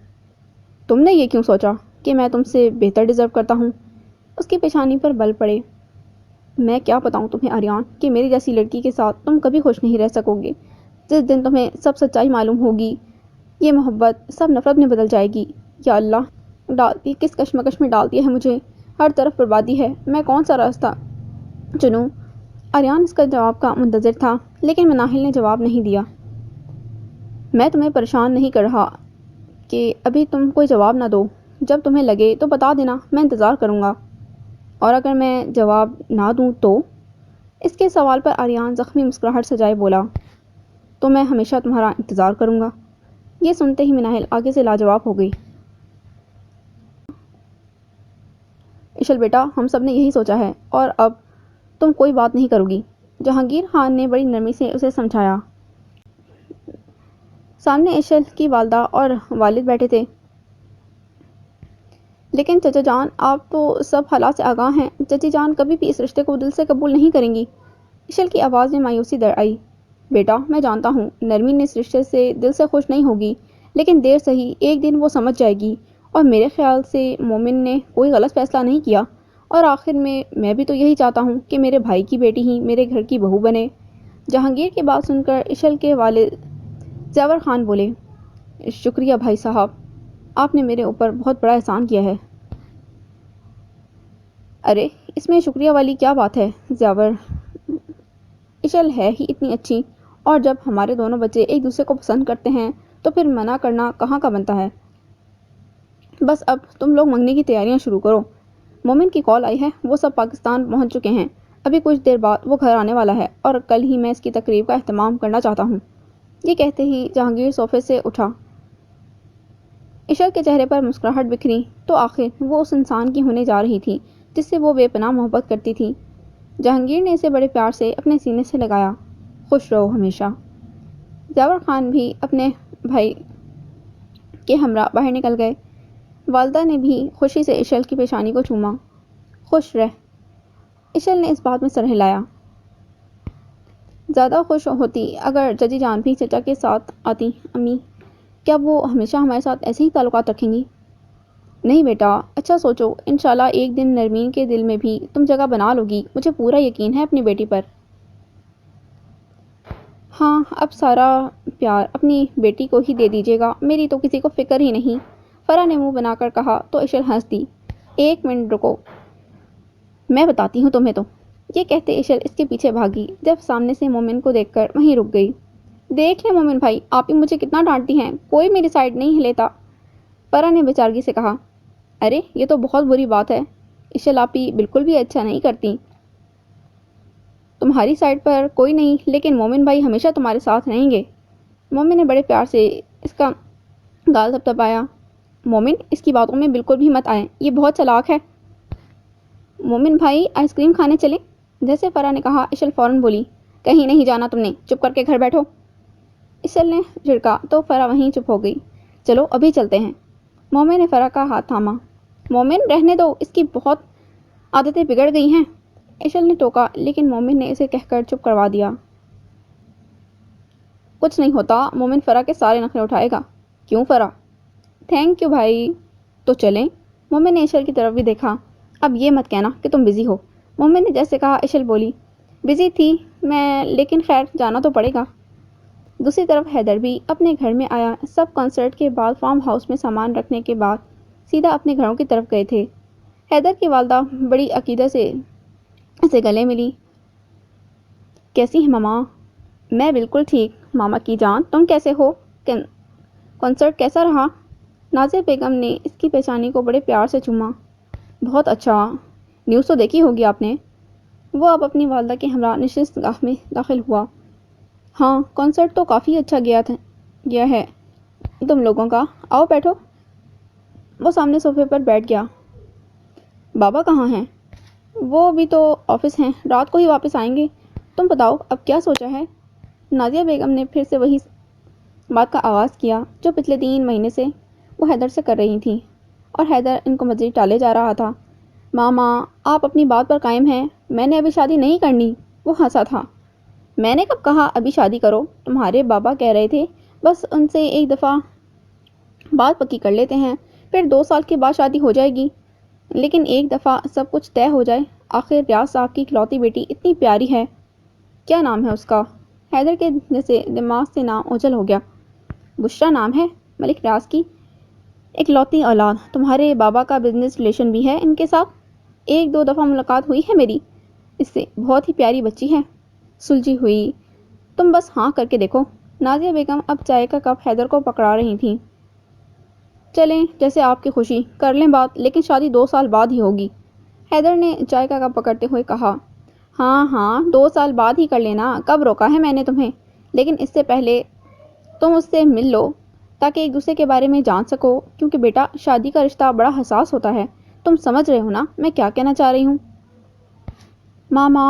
تم نے یہ کیوں سوچا کہ میں تم سے بہتر ڈیزرو کرتا ہوں؟ اس کی پیشانی پر بل پڑے۔ میں کیا بتاؤں تمہیں آریان کہ میری جیسی لڑکی کے ساتھ تم کبھی خوش نہیں رہ سکو گے۔ جس دن تمہیں سب سچائی معلوم ہوگی، یہ محبت سب نفرت میں بدل جائے گی۔ یا اللہ، ڈالتی کس کشمکش میں ڈال دیا ہے مجھے، ہر طرف بربادی ہے، میں کون سا راستہ چنوں؟ آریان اس کا جواب کا منتظر تھا، لیکن مناہل نے جواب نہیں دیا۔ میں تمہیں پریشان نہیں کر رہا کہ ابھی تم کوئی جواب نہ دو، جب تمہیں لگے تو بتا دینا، میں انتظار کروں گا۔ اور اگر میں جواب نہ دوں تو؟ اس کے سوال پر آریان زخمی مسکراہٹ سجائے بولا، تو میں ہمیشہ تمہارا انتظار کروں گا۔ یہ سنتے ہی مناہل آگے سے لاجواب ہو گئی۔ اشل بیٹا، ہم سب نے یہی سوچا ہے، اور اب تم کوئی بات نہیں کرو گی، جہانگیر خان نے بڑی نرمی سے اسے سمجھایا۔ سامنے اشل کی والدہ اور والد بیٹھے تھے۔ لیکن چچا جان، آپ تو سب حالات سے آگاہ ہیں، چچی جان کبھی بھی اس رشتے کو دل سے قبول نہیں کریں گی۔ اشل کی آواز میں مایوسی در آئی۔ بیٹا، میں جانتا ہوں نرمین اس رشتے سے دل سے خوش نہیں ہوگی، لیکن دیر سہی ایک دن وہ سمجھ جائے گی، اور میرے خیال سے مومن نے کوئی غلط فیصلہ نہیں کیا، اور آخر میں بھی تو یہی چاہتا ہوں کہ میرے بھائی کی بیٹی ہی میرے گھر کی بہو بنے۔ جہانگیر کی بات سن کر اشل کے والد زیور خان بولے، شکریہ بھائی صاحب، آپ نے میرے اوپر بہت بڑا احسان کیا ہے۔ ارے اس میں شکریہ والی کیا بات ہے زیور، اشل ہے ہی اتنی اچھی، اور جب ہمارے دونوں بچے ایک دوسرے کو پسند کرتے ہیں تو پھر منع کرنا کہاں کا بنتا ہے۔ بس اب تم لوگ منگنی کی تیاریاں شروع کرو۔ مومن کی کال آئی ہے، وہ سب پاکستان پہنچ چکے ہیں، ابھی کچھ دیر بعد وہ گھر آنے والا ہے، اور کل ہی میں اس کی تقریب کا اہتمام کرنا چاہتا ہوں۔ یہ کہتے ہی جہانگیر صوفے سے اٹھا۔ اشل کے چہرے پر مسکراہٹ بکھری، تو آخر وہ اس انسان کی ہونے جا رہی تھی جس سے وہ بے پناہ محبت کرتی تھی۔ جہانگیر نے اسے بڑے پیار سے اپنے سینے سے لگایا۔ خوش رہو ہمیشہ۔ زیور خان بھی اپنے بھائی کے ہمراہ باہر نکل گئے۔ والدہ نے بھی خوشی سے اشل کی پیشانی کو چوما۔ خوش رہ۔ اشل نے اس بات میں سر ہلایا۔ زیادہ خوش ہوتی اگر ججی جان بھی چچا کے ساتھ آتی۔ امی، کیا وہ ہمیشہ ہمارے ساتھ ایسے ہی تعلقات رکھیں گی؟ نہیں بیٹا، اچھا سوچو، انشاءاللہ ایک دن نرمین کے دل میں بھی تم جگہ بنا لوگی، مجھے پورا یقین ہے اپنی بیٹی پر۔ ہاں، اب سارا پیار اپنی بیٹی کو ہی دے دیجیے گا، میری تو کسی کو فکر ہی نہیں، فرح نے منہ بنا کر کہا تو اشل ہنس دی۔ ایک منٹ رکو، میں بتاتی ہوں تمہیں تو۔ یہ کہتے اشل اس کے پیچھے بھاگی، جب سامنے سے مومن کو دیکھ کر وہیں رک گئی۔ دیکھ لیں مومن بھائی، آپ ہی مجھے کتنا ڈانٹتی ہیں، کوئی میری سائڈ نہیں لیتا، فرح نے بیچارگی سے کہا۔ ارے یہ تو بہت بری بات ہے، اشل آپ ہی بالکل بھی اچھا نہیں کرتی، تمہاری سائڈ پر کوئی نہیں، لیکن مومن بھائی ہمیشہ تمہارے ساتھ رہیں گے۔ مومن نے بڑے پیار سے اس کا گال تھپتھپایا۔ مومن، اس کی باتوں میں بالکل بھی مت آئیں، یہ بہت چالاک ہے۔ مومن بھائی، آئس کریم کھانے چلیں؟ جیسے فرح نے کہا، اشل فوراً بولی، کہیں نہیں جانا تم نے، چپ کر کے گھر بیٹھو۔ اشل نے جھڑکا تو فرح وہیں چپ ہو گئی۔ چلو ابھی چلتے ہیں۔ مومن نے فرح کا ہاتھ تھاما۔ مومن رہنے دو، اس کی بہت عادتیں بگڑ گئی ہیں، اشل نے ٹوکا، لیکن مومن نے اسے کہہ کر چپ کروا دیا۔ کچھ نہیں ہوتا، مومن فرح کے سارے نخرے اٹھائے گا۔ کیوں فرح؟ تھینک یو بھائی۔ تو چلیں؟ مومن نے اشل کی طرف بھی دیکھا۔ اب یہ مت کہنا کہ تم بزی ہو، مومن نے جیسے کہا اشل بولی۔ بزی تھی میں، لیکن خیر جانا تو پڑے گا۔ دوسری طرف حیدر بھی اپنے گھر میں آیا۔ سب کنسرٹ کے بعد فارم ہاؤس میں سامان رکھنے کے بعد سیدھا اپنے گھروں کی طرف گئے تھے۔ حیدر کی والدہ بڑی عقیدت سے اسے گلے ملی۔ کیسی ہے ماما؟ میں بالکل ٹھیک ماما کی جان، تم کیسے ہو؟ کنسرٹ کیسا رہا؟ نازیہ بیگم نے اس کی پیشانی کو بڑے پیار سے چوما۔ بہت اچھا، نیوز تو دیکھی ہوگی آپ نے؟ وہ اب اپنی والدہ کے ہمراہ نشست گاہ میں داخل ہوا۔ ہاں، کنسرٹ تو کافی اچھا گیا ہے تم لوگوں کا، آؤ بیٹھو۔ وہ سامنے صوفے پر بیٹھ گیا۔ بابا کہاں ہیں؟ وہ بھی تو آفس ہیں، رات کو ہی واپس آئیں گے۔ تم بتاؤ اب کیا سوچا ہے؟ نازیہ بیگم نے پھر سے وہی بات کا آغاز کیا جو پچھلے 3 مہینے سے وہ حیدر سے کر رہی تھیں اور حیدر ان کو مزید ٹالے جا رہا تھا۔ ماما آپ اپنی بات پر قائم ہیں، میں نے ابھی شادی نہیں کرنی۔ وہ ہنسا تھا۔ میں نے کب کہا ابھی شادی کرو؟ تمہارے بابا کہہ رہے تھے بس ان سے ایک دفعہ بات پکی کر لیتے ہیں، پھر 2 سال کے بعد شادی ہو جائے گی، لیکن ایک دفعہ سب کچھ طے ہو جائے۔ آخر ریاض صاحب کی اکلوتی بیٹی اتنی پیاری ہے۔ کیا نام ہے اس کا؟ حیدر کے جیسے دماغ سے نام اوجھل ہو گیا۔ بشرا نام ہے ملک ریاض کی اکلوتی اولاد۔ تمہارے بابا کا بزنس ریلیشن بھی ہے ان کے ساتھ؟ 1-2 دفعہ ملاقات ہوئی ہے میری اس سے، بہت ہی پیاری بچی ہے، سلجھی ہوئی۔ تم بس ہاں کر کے دیکھو۔ نازیہ بیگم اب چائے کا کپ حیدر کو پکڑا رہی تھیں۔ چلیں جیسے آپ کی خوشی، کر لیں بات، لیکن شادی 2 سال بعد ہی ہوگی۔ حیدر نے چائے کا کپ پکڑتے ہوئے کہا۔ ہاں 2 سال بعد ہی کر لینا، کب روکا ہے میں نے تمہیں؟ لیکن اس سے پہلے تم اس سے مل لو تاکہ ایک دوسرے کے بارے میں جان سکو، کیونکہ بیٹا شادی کا رشتہ بڑا حساس ہوتا ہے۔ تم سمجھ رہے ہو نا میں کیا کہنا چاہ رہی ہوں؟ ماما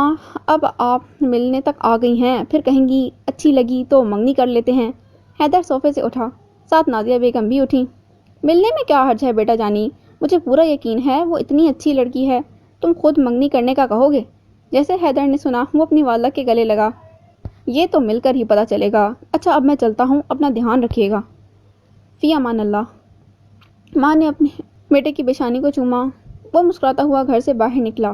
اب آپ ملنے تک آ گئی ہیں، پھر کہیں گی اچھی لگی تو منگنی کر لیتے ہیں۔ حیدر صوفے سے اٹھا، ساتھ نازیہ بیگم بھی اٹھیں۔ ملنے میں کیا حرج ہے بیٹا جانی، مجھے پورا یقین ہے وہ اتنی اچھی لڑکی ہے، تم خود منگنی کرنے کا کہو گے؟ جیسے حیدر نے سنا وہ اپنی والدہ کے گلے لگا۔ یہ تو مل کر ہی پتہ چلے گا۔ اچھا اب میں چلتا ہوں، اپنا دھیان رکھیے گا۔ فی امان اللہ۔ ماں نے اپنے بیٹے کی پیشانی کو چوما۔ وہ مسکراتا ہوا گھر سے باہر نکلا۔